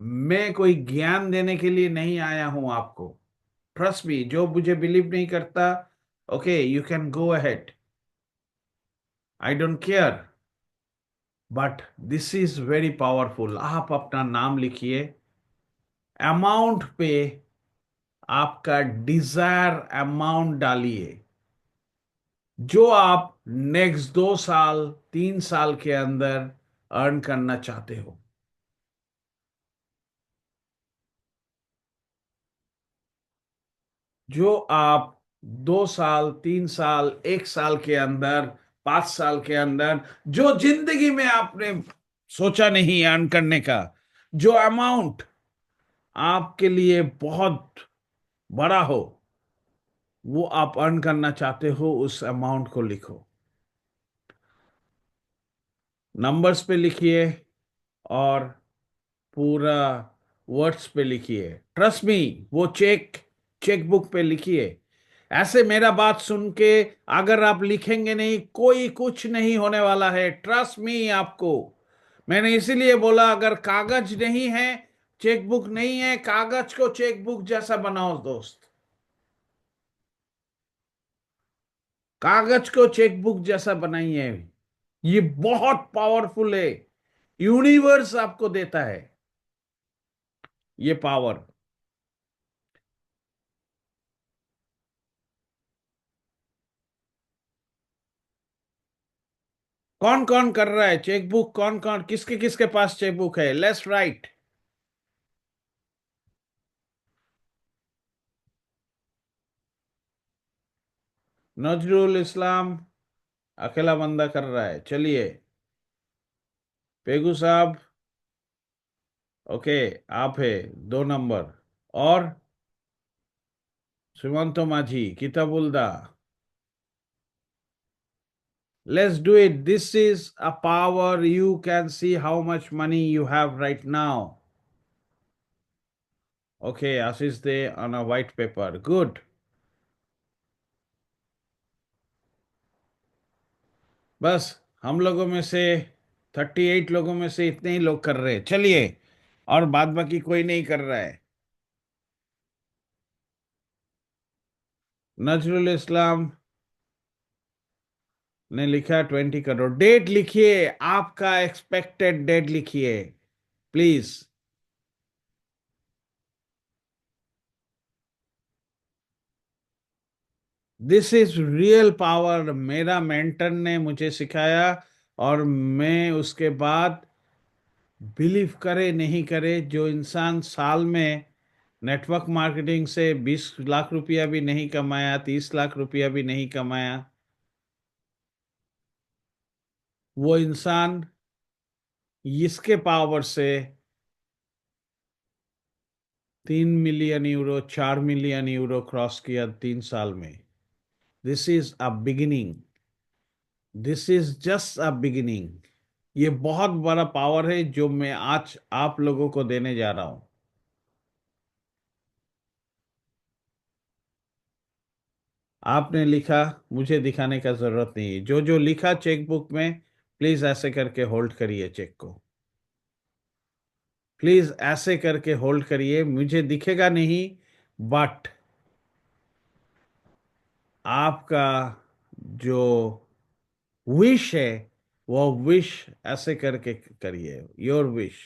मैं कोई ज्ञान देने के लिए नहीं आया हूं आपको। ट्रस्ट मी, जो मुझे बिलीव नहीं करता, okay, you can go ahead, I don't care. But this is very powerful. आप अपना नाम लिखिए, अमाउंट पे आपका डिजायर अमाउंट डालिए, जो आप नेक्स्ट 2 साल 3 साल के अंदर अर्न करना चाहते हो। जो आप 2 साल 3 साल 1 साल के अंदर 5 साल के अंदर, जो जिंदगी में आपने सोचा नहीं अर्न करने का, जो अमाउंट आपके लिए बहुत बड़ा हो, वो आप अर्न करना चाहते हो, उस अमाउंट को लिखो, नंबर्स पे लिखिए और पूरा वर्ड्स पे लिखिए। ट्रस्ट मी, वो चेक बुक पे लिखिए। ऐसे मेरा बात सुन के अगर आप लिखेंगे नहीं, कोई कुछ नहीं होने वाला है, ट्रस्ट मी आपको। मैंने इसीलिए बोला, अगर कागज नहीं है, चेक बुक नहीं है, कागज को चेक बुक जैसा बनाओ दोस्त। कागज को चेक बुक जैसा बनाइए। ये बहुत पावरफुल है। यूनिवर्स आपको देता है ये पावर। कौन कौन कर रहा है चेक बुक? कौन कौन, किसके किसके पास चेक बुक है? Let's write. नजरुल इस्लाम अकेला बंदा कर रहा है, चलिए। पेगू साहब, ओके, आप है 2 नंबर। और सुमंतो माझी, किताबुल्दा, let's do it. This is a power, you can see how much money you have right now. Okay, Ashish दे on a white paper, good. बस हम लोगों में से 38 लोगों में से इतने ही लोग कर रहे हैं, चलिए। और बाद बाकी कोई नहीं कर रहा है। नजरुल इस्लाम ने लिखा 20 करोड़। डेट लिखिए, आपका एक्सपेक्टेड डेट लिखिए please. This is real power, मेरा मेंटर ने मुझे सिखाया। और मैं उसके बाद, बिलीव करे नहीं करे, जो इंसान साल में नेटवर्क मार्केटिंग से 20 लाख रुपया भी नहीं कमाया, 30 लाख रुपया भी नहीं कमाया, वो इंसान इसके पावर से 3 million euro 4 million euro cross किया 3 साल में। This is a beginning, this is just a beginning. ये बहुत बड़ा पावर है जो मैं आज आप लोगों को देने जा रहा हूं। आपने लिखा, मुझे दिखाने का जरूरत नहीं है। जो जो लिखा चेक बुक में, प्लीज ऐसे करके होल्ड करिए चेक को। प्लीज ऐसे करके होल्ड करिए, मुझे दिखेगा नहीं, बट आपका जो विश है, वो विश ऐसे करके करिए, योर विश।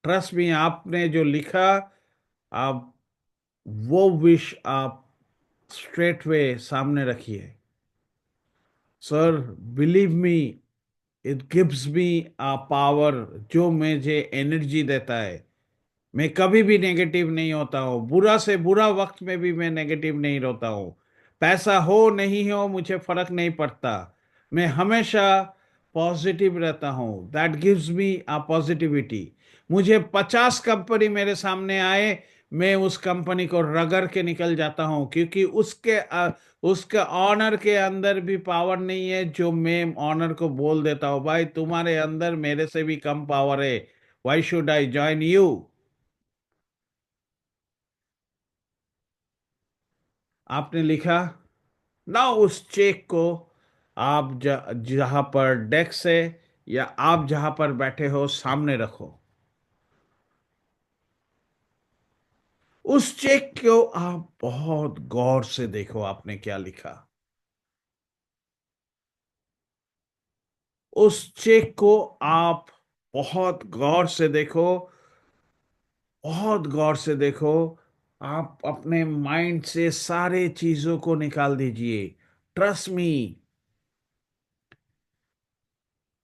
ट्रस्ट मी, आपने जो लिखा, आप वो विश आप स्ट्रेट वे सामने रखिए। Sir, believe me, it gives me a power, जो मुझे एनर्जी देता है। मैं कभी भी नेगेटिव नहीं होता हूँ, बुरा से बुरा वक्त में भी मैं नेगेटिव नहीं होता हूँ। पैसा हो नहीं हो मुझे फर्क नहीं पड़ता, मैं हमेशा पॉजिटिव रहता हूँ। That gives me a positivity. मुझे 50 कंपनी मेरे सामने आए, मैं उस कंपनी को रगड़ के निकल जाता हूँ, क्योंकि उसके ऑनर के अंदर भी पावर नहीं है, जो मैं ऑनर को बोल देता हूँ, भाई तुम्हारे अंदर मेरे से भी कम पावर है, why should I join you. आपने लिखा ना, उस चेक को आप जहां पर डेस्क है, या आप जहां पर बैठे हो, सामने रखो। उस चेक को आप बहुत गौर से देखो, आपने क्या लिखा। उस चेक को आप बहुत गौर से देखो। बहुत गौर से देखो। आप अपने माइंड से सारे चीजों को निकाल दीजिए। Trust me.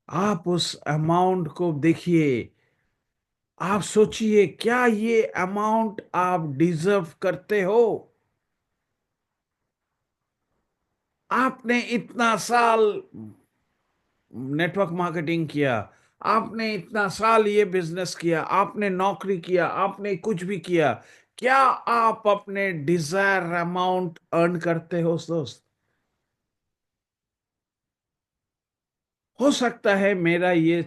आप उस अमाउंट को देखिए। आप सोचिए, क्या ये अमाउंट आप डिजर्व करते हो? आपने इतना साल नेटवर्क मार्केटिंग किया, आपने इतना साल ये बिजनेस किया, आपने नौकरी किया, आपने कुछ भी किया। क्या आप अपने डिजायर अमाउंट अर्न करते हो दोस्त? हो सकता है मेरा ये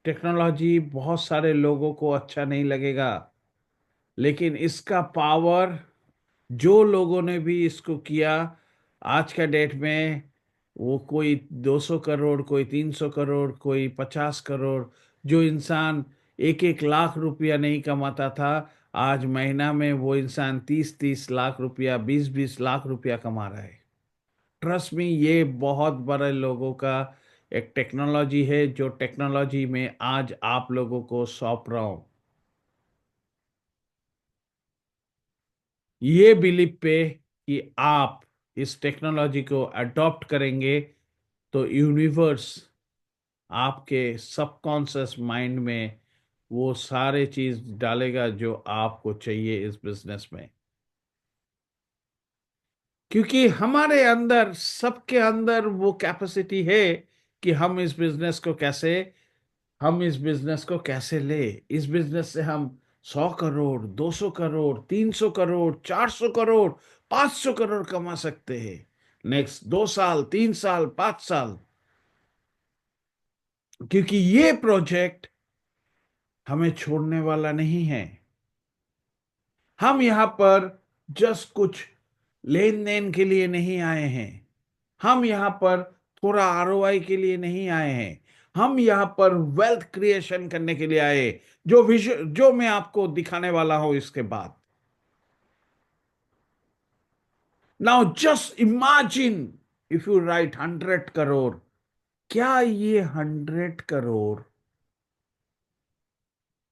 टेक्नोलॉजी बहुत सारे लोगों को अच्छा नहीं लगेगा, लेकिन इसका पावर, जो लोगों ने भी इसको किया आज का डेट में, वो कोई 200 करोड़, कोई 300 करोड़, कोई 50 करोड़, जो इंसान 1-1 लाख रुपया नहीं कमाता था, आज महीना में वो इंसान 30-30 लाख रुपया, 20-20 लाख रुपया कमा रहा है। ट्रस्ट मी, ये बहुत बड़े लोगों का एक टेक्नोलॉजी है, जो टेक्नोलॉजी में आज आप लोगों को सौंप रहा हूं। ये बिलीव पे कि आप इस टेक्नोलॉजी को अडॉप्ट करेंगे, तो यूनिवर्स आपके सबकॉन्शियस माइंड में वो सारे चीज डालेगा जो आपको चाहिए इस बिजनेस में। क्योंकि हमारे अंदर, सबके अंदर वो कैपेसिटी है कि हम इस बिजनेस को कैसे ले। इस बिजनेस से हम 100 करोड़, 200 करोड़, 300 करोड़, 400 करोड़, 500 करोड़ कमा सकते हैं नेक्स्ट 2 साल, 3 साल, 5 साल। क्योंकि ये प्रोजेक्ट हमें छोड़ने वाला नहीं है। हम यहां पर जस्ट कुछ लेन देन के लिए नहीं आए हैं। हम यहां पर थोड़ा आरओआई के लिए नहीं आए हैं। हम यहां पर वेल्थ क्रिएशन करने के लिए आए, जो मैं आपको दिखाने वाला हूं इसके बाद। Now just imagine, if you right 100 crore, क्या ये 100 करोड़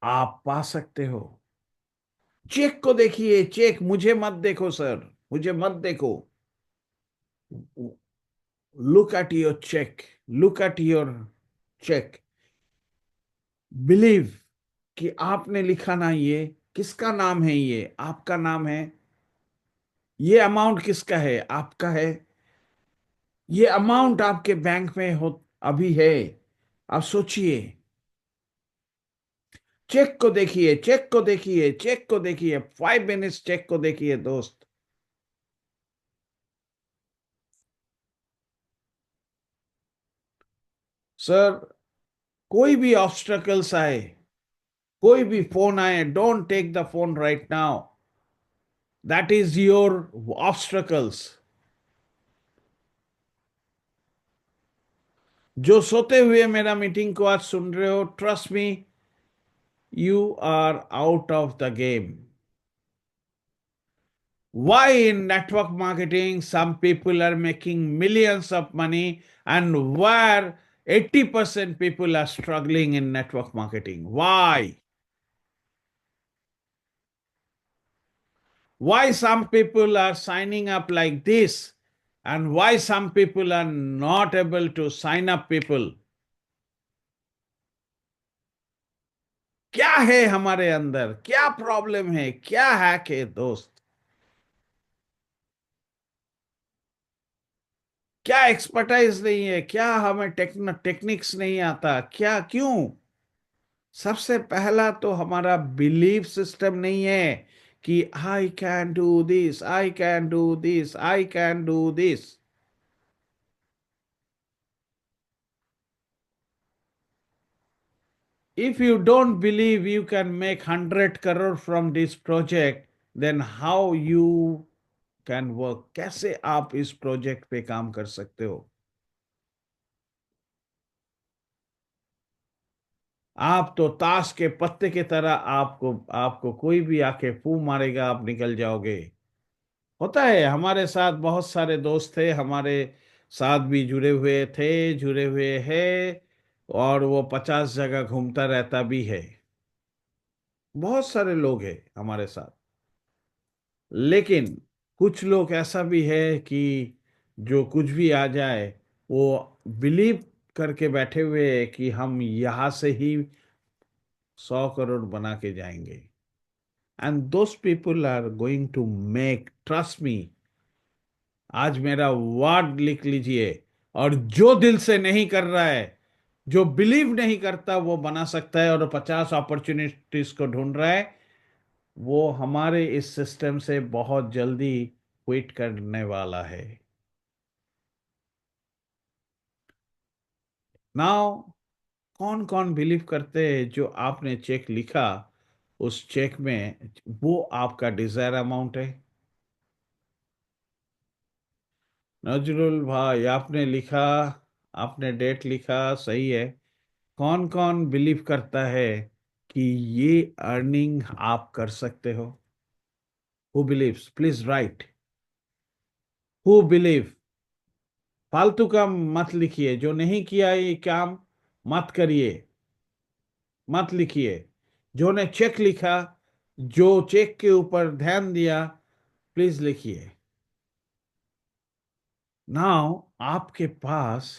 आप पा सकते हो? चेक को देखिए, चेक, मुझे मत देखो सर, मुझे मत देखो। Look at your cheque, look at your cheque. Believe कि आपने लिखा ना, ये किसका नाम है? ये आपका नाम है। ये अमाउंट किसका है? आपका है। ये अमाउंट आपके बैंक में हो अभी है। आप सोचिए। चेक को देखिए, चेक को देखिए, चेक को देखिए, 5 मिनट्स चेक को देखिए दोस्त। सर, कोई भी ऑब्स्टकल्स आए, कोई भी फोन आए, don't take the phone right now. That is your obstacles. जो सोते हुए मेरा मीटिंग को आज सुन रहे हो, trust me, you are out of the game. Why in network marketing some people are making millions of money, and where 80% people are struggling in network marketing? Why? Why some people are signing up like this, and why some people are not able to sign up people? क्या है हमारे अंदर? क्या प्रॉब्लम है? क्या हैक है दोस्त? क्या एक्सपर्टाइज नहीं है? क्या हमें टेक्निक्स नहीं आता? क्या, क्यों? सबसे पहला तो हमारा बिलीफ सिस्टम नहीं है कि I can do this, I can do this, I can do this. If you don't believe you can make 100 crore from this project, then how you can work? कैसे आप इस प्रोजेक्ट पे काम कर सकते हो? आप तो ताश के पत्ते की तरह, आपको आपको कोई भी आके फू मारेगा, आप निकल जाओगे। होता है, हमारे साथ बहुत सारे दोस्त थे, हमारे साथ भी जुड़े हुए थे, जुड़े हुए हैं, और वो 50 जगह घूमता रहता भी है। बहुत सारे लोग हैं हमारे साथ। लेकिन कुछ लोग ऐसा भी है कि जो कुछ भी आ जाए वो बिलीव करके बैठे हुए हैं कि हम यहां से ही 100 करोड़ बना के जाएंगे। And those people are going to make, trust me, आज मेरा वर्ड लिख लीजिए। और जो दिल से नहीं कर रहा है, जो बिलीव नहीं करता, वो बना सकता है और 50 अपॉर्चुनिटीज को ढूंढ रहा है, वो हमारे इस सिस्टम से बहुत जल्दी क्विट करने वाला है। नाउ, कौन कौन बिलीव करते हैं जो आपने चेक लिखा, उस चेक में वो आपका डिजायर अमाउंट है? नजरुल भाई, आपने लिखा, आपने डेट लिखा, सही है। कौन कौन बिलीव करता है कि ये अर्निंग आप कर सकते हो? Who believes, please right. Who believe? फालतू का मत लिखिए, जो नहीं किया ये काम मत करिए, मत लिखिए। जो ने चेक लिखा, जो चेक के ऊपर ध्यान दिया, प्लीज लिखिए। नाउ, आपके पास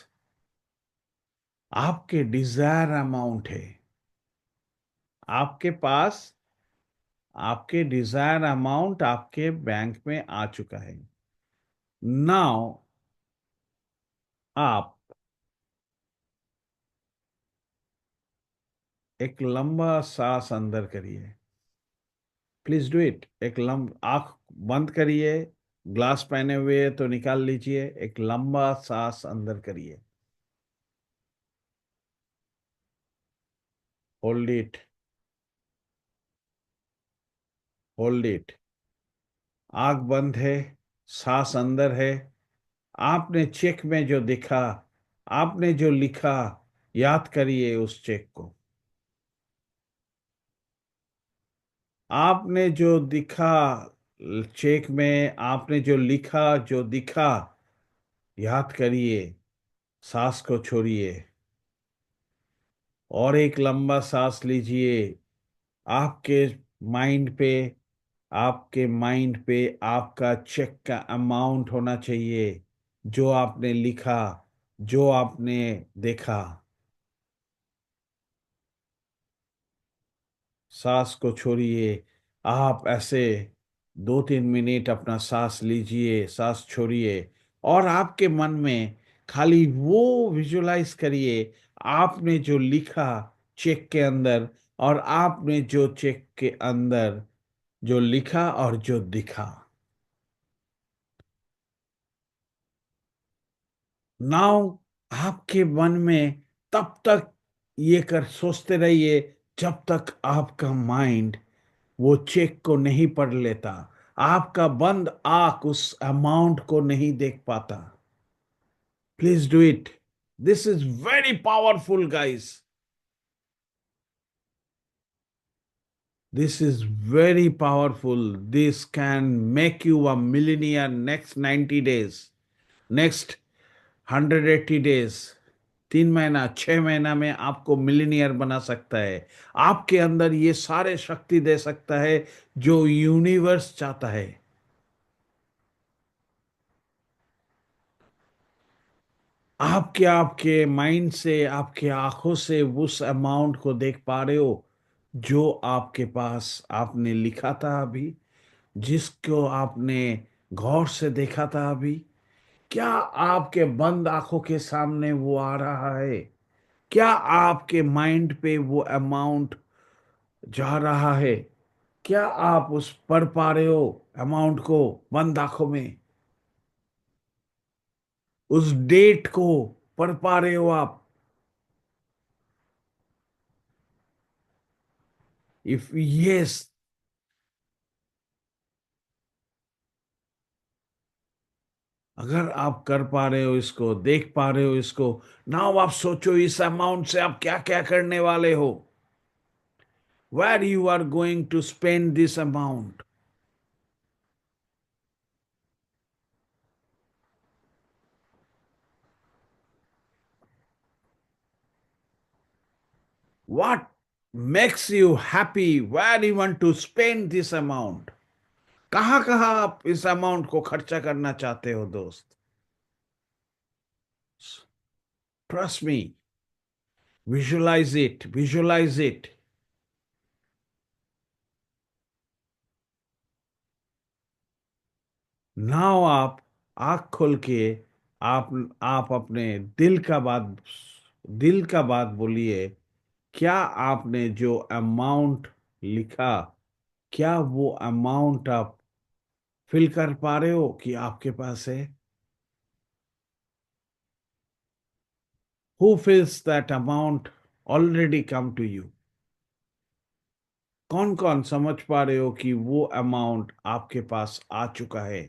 आपके डिजायर अमाउंट है। आपके पास आपके डिजायर अमाउंट आपके बैंक में आ चुका है। नाउ, आप एक लंबा सांस अंदर करिए। Please do it. एक आंख बंद करिए। ग्लास पहने हुए है तो निकाल लीजिए। एक लंबा सांस अंदर करिए। Hold it. Hold it. आंख बंद है, सांस अंदर है। आपने चेक में जो दिखा, आपने जो लिखा, याद करिए उस चेक को। आपने जो दिखा चेक में, आपने जो लिखा, जो दिखा, याद करिए। सांस को छोड़िए और एक लंबा सांस लीजिए। आपके माइंड पे आपके माइंड पे आपका चेक का अमाउंट होना चाहिए, जो आपने लिखा, जो आपने देखा। सांस को छोड़िए। आप ऐसे 2-3 मिनट अपना सांस लीजिए, सांस छोड़िए। और आपके मन में खाली वो विजुलाइज करिए, आपने जो लिखा चेक के अंदर, और आपने जो चेक के अंदर जो लिखा और जो दिखा। नाउ, आपके मन में तब तक ये कर सोचते रहिए जब तक आपका माइंड वो चेक को नहीं पढ़ लेता, आपका बंद आंख उस अमाउंट को नहीं देख पाता। Please do it. This is very powerful guys. This is very powerful. This can make you a millionaire next 90 days, next 180 days. 3 महीना, 6 महीना में आपको मिलीनियर बना सकता है। आपके अंदर ये सारे शक्ति दे सकता है जो यूनिवर्स चाहता है। आपके आपके माइंड से, आपके आंखों से उस अमाउंट को देख पा रहे हो जो आपके पास आपने लिखा था अभी, जिसको आपने गौर से देखा था अभी। क्या आपके बंद आंखों के सामने वो आ रहा है? क्या आपके माइंड पे वो अमाउंट जा रहा है? क्या आप उस पढ़ पा रहे हो अमाउंट को बंद आंखों में? उस डेट को पढ़ पा रहे हो आप? इफ यस, अगर आप कर पा रहे हो, इसको देख पा रहे हो इसको, नाउ आप सोचो इस अमाउंट से आप क्या क्या करने वाले हो। Where you are going to spend this amount? What makes you happy, where you want to spend this amount. कहाँ कहाँ आप इस अमाउंट को खर्चा करना चाहते हो दोस्त? Trust me, visualise it, visualise it. Now आप आंख खोल के, आप आप अपने दिल का बात बोलिए। क्या आपने जो अमाउंट लिखा, क्या वो अमाउंट आप फिल कर पा रहे हो कि आपके पास है? Who feels that amount already come to you? कौन कौन समझ पा रहे हो कि वो अमाउंट आपके पास आ चुका है?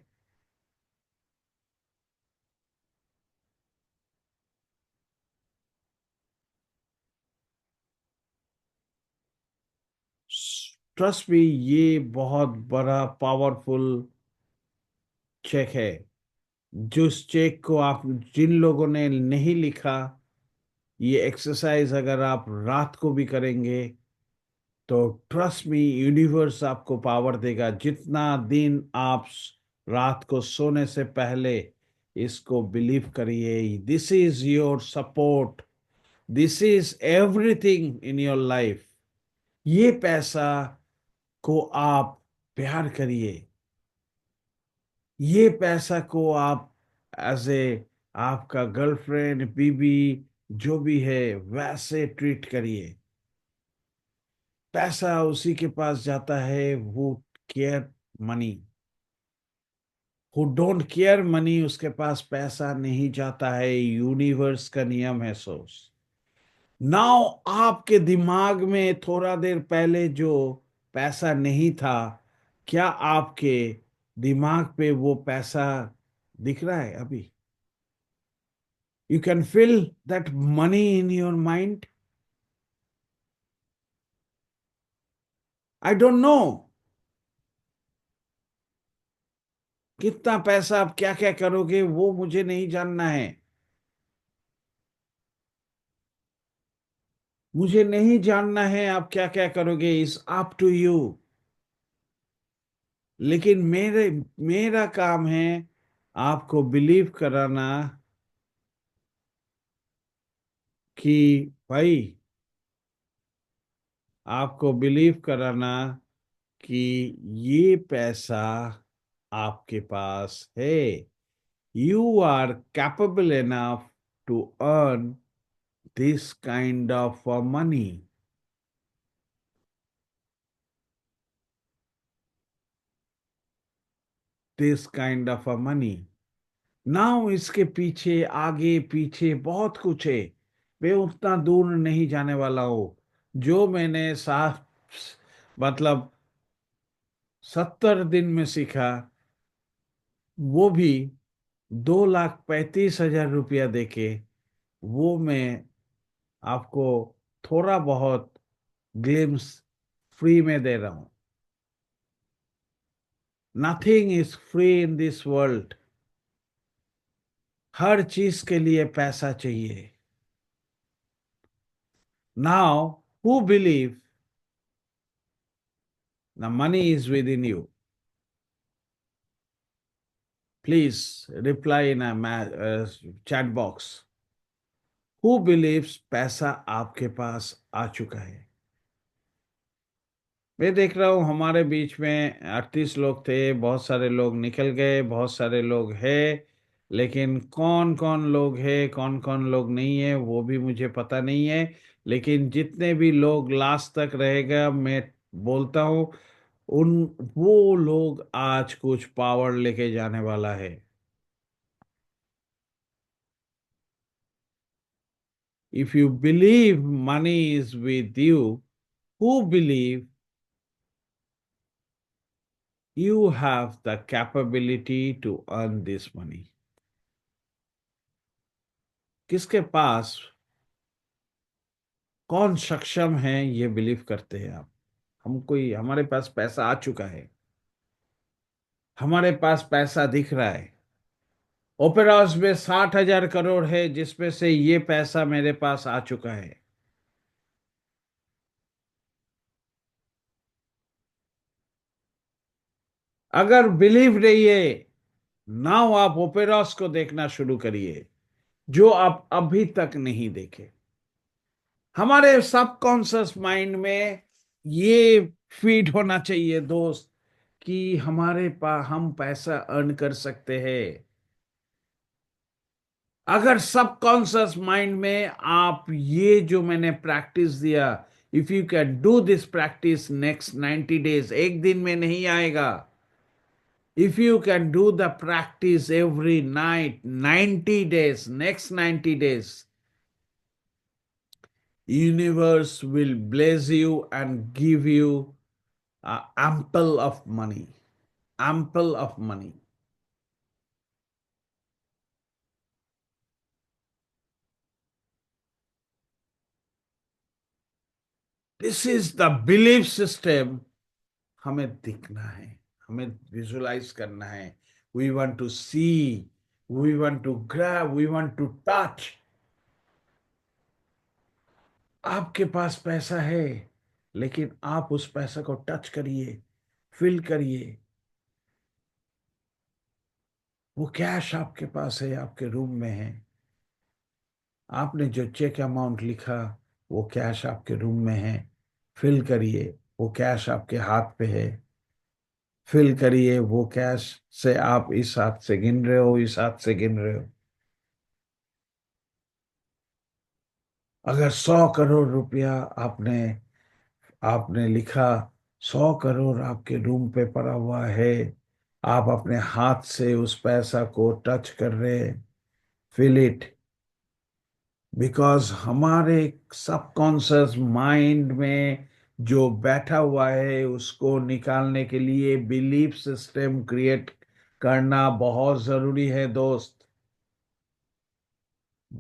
ट्रस्ट मी, ये बहुत बड़ा पावरफुल चेक है। जिस चेक को आप, जिन लोगों ने नहीं लिखा, ये एक्सरसाइज अगर आप रात को भी करेंगे तो ट्रस्ट मी, यूनिवर्स आपको पावर देगा। जितना दिन आप रात को सोने से पहले इसको बिलीव करिए, this is your support, this is everything in your life. ये पैसा को आप प्यार करिए, ये पैसा को आप एज ए आपका गर्लफ्रेंड, बीवी, जो भी है वैसे ट्रीट करिए। पैसा उसी के पास जाता है वो care money. Who don't care money, उसके पास पैसा नहीं जाता है, यूनिवर्स का नियम है सोर्स। नाउ आपके दिमाग में थोड़ा देर पहले जो पैसा नहीं था, क्या आपके दिमाग पे वो पैसा दिख रहा है अभी? You can feel that money in your mind. I don't know कितना पैसा आप क्या क्या करोगे, वो मुझे नहीं जानना है। मुझे नहीं जानना है आप क्या क्या करोगे, इज अप टू यू। लेकिन मेरा काम है आपको बिलीव कराना कि भाई, आपको बिलीव कराना कि ये पैसा आपके पास है। You are capable enough to earn this kind of money, this kind of money. Now इसके पीछे, आगे पीछे बहुत कुछ है। मैं उतना दूर नहीं जाने वाला हूँ। जो मैंने साफ, मतलब 70 दिन में सीखा, वो भी 2,35,000 देके, वो मैं आपको थोड़ा बहुत ग्लिम्स फ्री में दे रहा हूँ। Nothing is free in this world. हर चीज के लिए पैसा चाहिए। Now who believe the money is within you? Please reply in a chat box. Who believes पैसा आपके पास आ चुका है? मैं देख रहा हूँ हमारे बीच में 38 लोग थे, बहुत सारे लोग निकल गए, बहुत सारे लोग हैं। लेकिन कौन कौन लोग हैं, कौन कौन लोग नहीं है, वो भी मुझे पता नहीं है। लेकिन जितने भी लोग लास्ट तक रहेगा, मैं बोलता हूँ उन, वो लोग आज कुछ पावर लेके जाने वाला है। If you believe money is with you, who believe you have the capability to earn this money? किसके पास, कौन सक्षम है ये बिलीव करते हैं आप? हम कोई, हमारे पास पैसा आ चुका है, हमारे पास पैसा दिख रहा है। ओपेरा हाउस में 60,000 करोड़ है, जिसमें से ये पैसा मेरे पास आ चुका है। अगर बिलीव नहीं है, नाउ आप ओपेरॉस को देखना शुरू करिए, जो आप अभी तक नहीं देखे। हमारे सबकॉन्शियस माइंड में ये फीड होना चाहिए दोस्त, कि हमारे पास हम पैसा अर्न कर सकते हैं। अगर सबकॉन्शियस माइंड में आप ये जो मैंने प्रैक्टिस दिया, if you can do this practice next 90 days, एक दिन में नहीं आएगा। If you can do the practice every night 90 days, next 90 days, universe will bless you and give you ample of money, ample of money. This is the belief system. हमें दिखना है, हमें विजुलाइज करना है। We want to see, we want to grab, we want to touch. आपके पास पैसा है, लेकिन आप उस पैसा को टच करिए, फील करिए। वो कैश आपके पास है, आपके रूम में है। आपने जो चेक अमाउंट लिखा, वो कैश आपके रूम में है। फिल करिए, वो कैश आपके हाथ पे है। फिल करिए, वो कैश से आप इस हाथ से गिन रहे हो, इस हाथ से गिन रहे हो। अगर 100 करोड़ रुपया आपने आपने लिखा, 100 करोड़ आपके रूम पे पड़ा हुआ है, आप अपने हाथ से उस पैसा को टच कर रहे हैं। Feel it. बिकॉज हमारे सबकॉन्शियस माइंड में जो बैठा हुआ है, उसको निकालने के लिए बिलीफ सिस्टम क्रिएट करना बहुत जरूरी है दोस्त।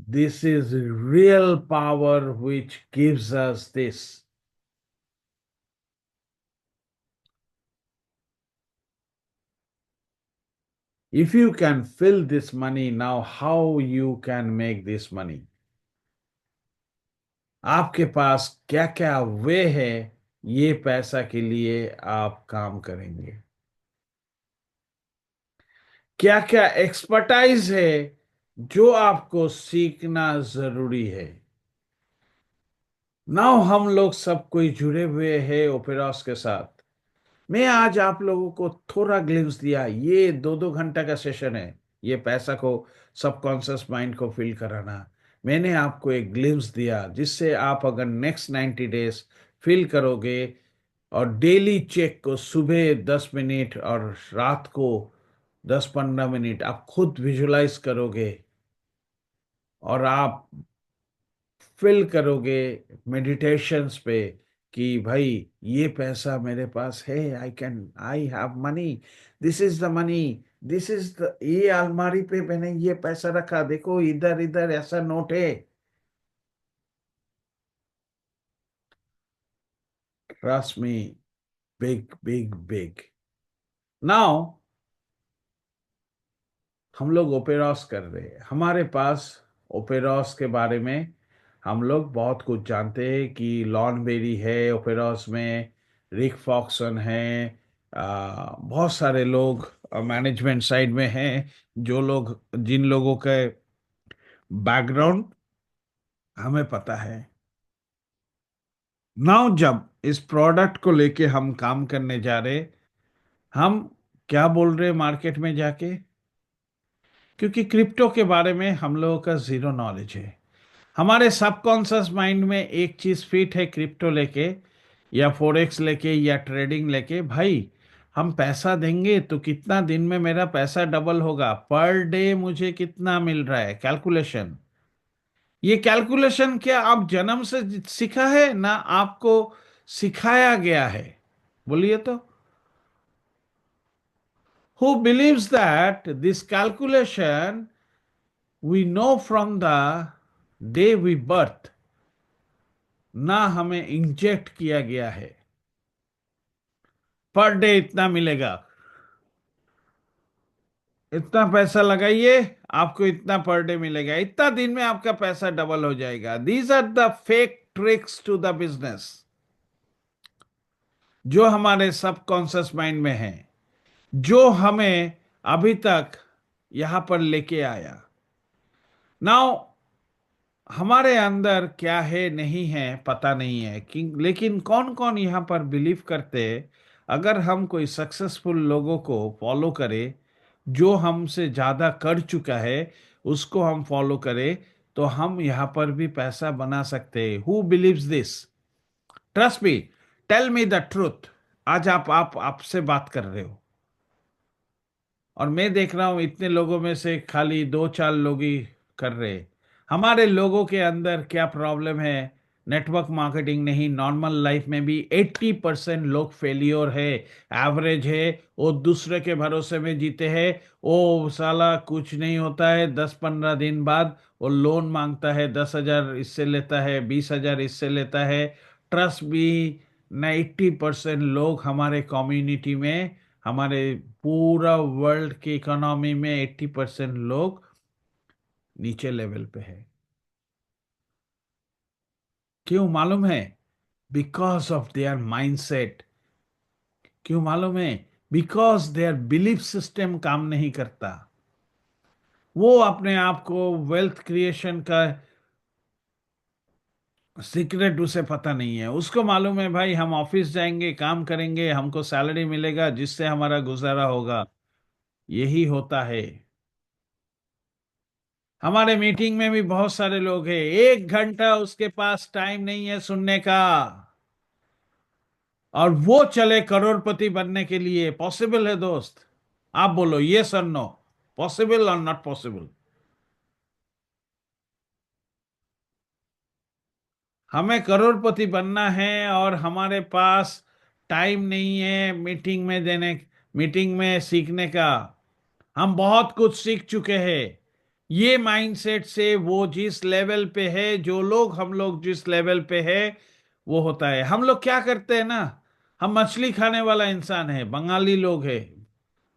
This is real power which gives us this. If you can fill this money now, how you can make this money? आपके पास क्या क्या वे है, ये पैसा के लिए आप काम करेंगे? क्या क्या एक्सपर्टाइज है जो आपको सीखना जरूरी है? नाउ हम लोग सब कोई जुड़े हुए हैं ओपेरॉस के साथ। मैं आज आप लोगों को थोड़ा ग्लिम्स दिया, ये 2-2 घंटा का सेशन है। ये पैसा को, सबकॉन्शियस माइंड को फील कराना। मैंने आपको एक ग्लिम्स दिया, जिससे आप अगर नेक्स्ट 90 डेज फील करोगे, और डेली चेक को सुबह 10 मिनट और रात को 10-15 मिनट आप खुद विजुलाइज करोगे, और आप फिल करोगे मेडिटेशंस पे, कि भाई ये पैसा मेरे पास है, I have money, this is the money, this is the, ये अलमारी पे मैंने ये पैसा रखा, देखो इधर इधर ऐसा नोट है। ट्रस्ट मी, बिग बिग बिग। नाउ हम लोग ओपेरॉस कर रहे हैं, हमारे पास ओपेरॉस के बारे में हम लोग बहुत कुछ जानते हैं, कि लॉन बेरी है ओपेरॉस में, रिक फॉक्सन है, बहुत सारे लोग मैनेजमेंट साइड में हैं, जो लोग, जिन लोगों के बैकग्राउंड हमें पता है। नाउ जब इस प्रोडक्ट को लेके हम काम करने जा रहे, हम क्या बोल रहे मार्केट में जाके, क्योंकि क्रिप्टो के बारे में हम लोगों का जीरो नॉलेज है। हमारे सबकॉन्शियस माइंड में एक चीज फिट है, क्रिप्टो लेके या फोरेक्स लेके या ट्रेडिंग लेके, भाई हम पैसा देंगे तो कितना दिन में मेरा पैसा डबल होगा, पर डे मुझे कितना मिल रहा है, कैलकुलेशन। ये कैलकुलेशन क्या आप जन्म से सीखा है ना, आपको सिखाया गया है? बोलिए तो। Who believes that this calculation we know from the day we birth, ना हमें इंजेक्ट किया गया है, पर डे इतना मिलेगा, इतना पैसा लगाइए, आपको इतना पर डे मिलेगा, इतना दिन में आपका पैसा डबल हो जाएगा। These are the fake tricks to the business, जो हमारे सबकॉन्शियस माइंड में है, जो हमें अभी तक यहां पर लेके आया। नाउ हमारे अंदर क्या है नहीं है पता नहीं है कि, लेकिन कौन कौन यहाँ पर बिलीव करते हैं अगर हम कोई सक्सेसफुल लोगों को फॉलो करें, जो हमसे ज्यादा कर चुका है उसको हम फॉलो करें, तो हम यहाँ पर भी पैसा बना सकते हैं। Who believes this? Trust me, tell me the truth. आज आप आपसे बात कर रहे हो और मैं देख रहा हूं इतने लोगों में से खाली दो चार लोग ही कर रहे हैं। हमारे लोगों के अंदर क्या प्रॉब्लम है? नेटवर्क मार्केटिंग नहीं, नॉर्मल लाइफ में भी 80% लोग फेलियर है, एवरेज है। वो दूसरे के भरोसे में जीते हैं। वो साला कुछ नहीं होता है, 10-15 दिन बाद वो लोन मांगता है, 10,000 इससे लेता है, 20,000 इससे लेता है। ट्रस्ट भी, 80% लोग हमारे कम्युनिटी में, हमारे पूरा वर्ल्ड की इकोनॉमी में 80% लोग नीचे लेवल पे है। क्यों मालूम है? Because of their mindset. क्यों मालूम है? बिकॉज देयर बिलीफ सिस्टम काम नहीं करता। वो अपने आप को वेल्थ क्रिएशन का सीक्रेट उसे पता नहीं है। उसको मालूम है भाई हम ऑफिस जाएंगे, काम करेंगे, हमको सैलरी मिलेगा जिससे हमारा गुजारा होगा। यही होता है। हमारे मीटिंग में भी बहुत सारे लोग हैं, 1 घंटा उसके पास टाइम नहीं है सुनने का, और वो चले करोड़पति बनने के लिए। पॉसिबल है दोस्त? आप बोलो ये सर, नो? पॉसिबल और नॉट पॉसिबल? हमें करोड़पति बनना है और हमारे पास टाइम नहीं है मीटिंग में देने, मीटिंग में सीखने का। हम बहुत कुछ सीख चुके हैं। ये माइंडसेट से वो जिस लेवल पे है, जो लोग हम लोग जिस लेवल पे है, वो होता है। हम लोग क्या करते हैं ना, हम मछली खाने वाला इंसान है, बंगाली लोग है,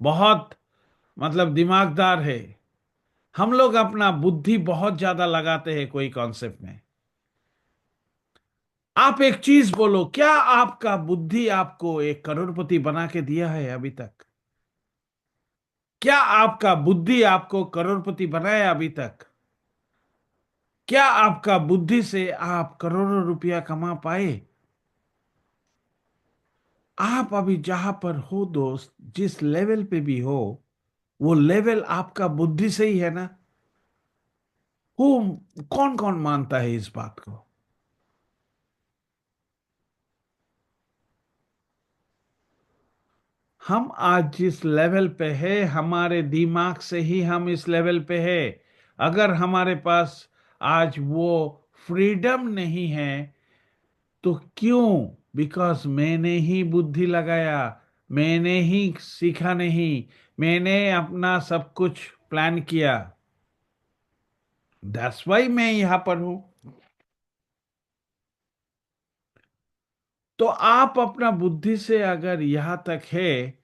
बहुत मतलब दिमागदार है। हम लोग अपना बुद्धि बहुत ज्यादा लगाते हैं कोई कॉन्सेप्ट में। आप एक चीज बोलो, क्या आपका बुद्धि आपको एक करोड़पति बना के दिया है अभी तक? क्या आपका बुद्धि आपको करोड़पति बनाया अभी तक? क्या आपका बुद्धि से आप करोड़ों रुपया कमा पाए? आप अभी जहां पर हो दोस्त, जिस लेवल पे भी हो, वो लेवल आपका बुद्धि से ही है ना। वो कौन कौन मानता है इस बात को? हम आज जिस लेवल पे है, हमारे दिमाग से ही हम इस लेवल पे है। अगर हमारे पास आज वो फ्रीडम नहीं है, तो क्यों? बिकॉज मैंने ही बुद्धि लगाया, मैंने ही सीखा नहीं, मैंने अपना सब कुछ प्लान किया। दैट्स वाई मैं यहां पर हूं। तो आप अपना बुद्धि से अगर यहां तक है,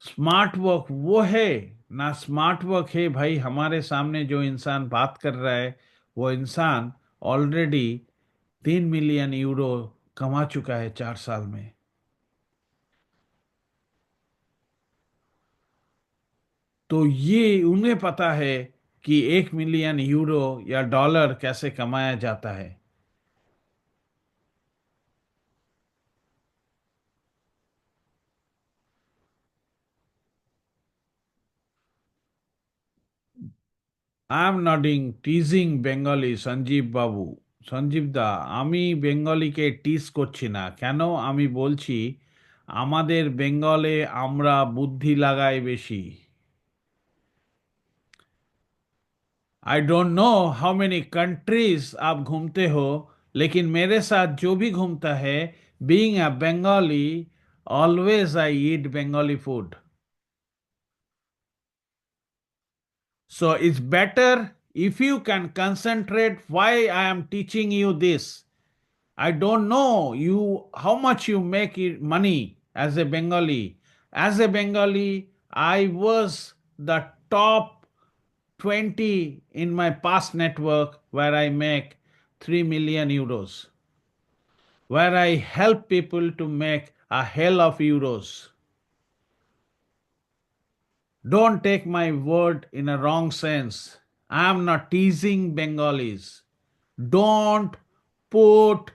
स्मार्ट वर्क वो है ना? स्मार्ट वर्क है भाई। हमारे सामने जो इंसान बात कर रहा है, वो इंसान ऑलरेडी 3 मिलियन यूरो कमा चुका है 4 साल में। तो ये उन्हें पता है कि 1 मिलियन यूरो या डॉलर कैसे कमाया जाता है। I am nodding teasing Bengali Sanjeev babu. Sanjeev দা, আমি বেঙ্গলিকে টিজ করছি না। কেন আমি বলছি, আমাদের বেঙ্গলে আমরা বুদ্ধি লাগাই বেশি। I don't know how many countries आप घूमते हो, लेकिन मेरे साथ जो भी घूमता है, being a Bengali, always I eat Bengali food. So it's better if you can concentrate why I am teaching you this. I don't know you how much you make money as a Bengali. As a Bengali, I was the top 20 in my past network where I make 3 million euros, where I help people to make a hell of euros. Don't take my word in a wrong sense. I am not teasing Bengalis. Don't put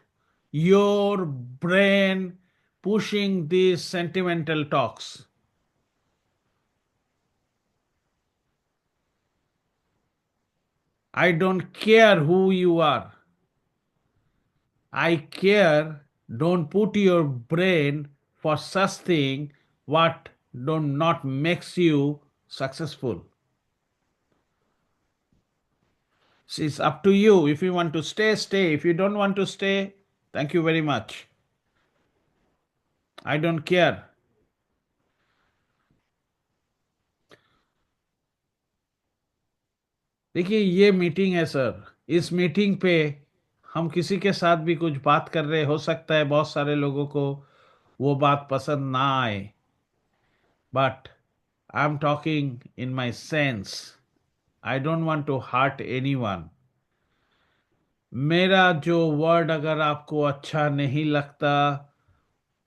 your brain pushing these sentimental talks. I don't care who you are. I care. Don't put your brain for such thing what do not makes you successful. It's up to you. If you want to stay, stay. If you don't want to stay, thank you very much. I don't care. देखिए ये मीटिंग है सर। इस मीटिंग पे हम किसी के साथ भी कुछ बात कर रहे, हो सकता है बहुत सारे लोगों को वो बात पसंद ना आए, but I am talking in my sense. I don't want to hurt anyone. मेरा जो वर्ड अगर आपको अच्छा नहीं लगता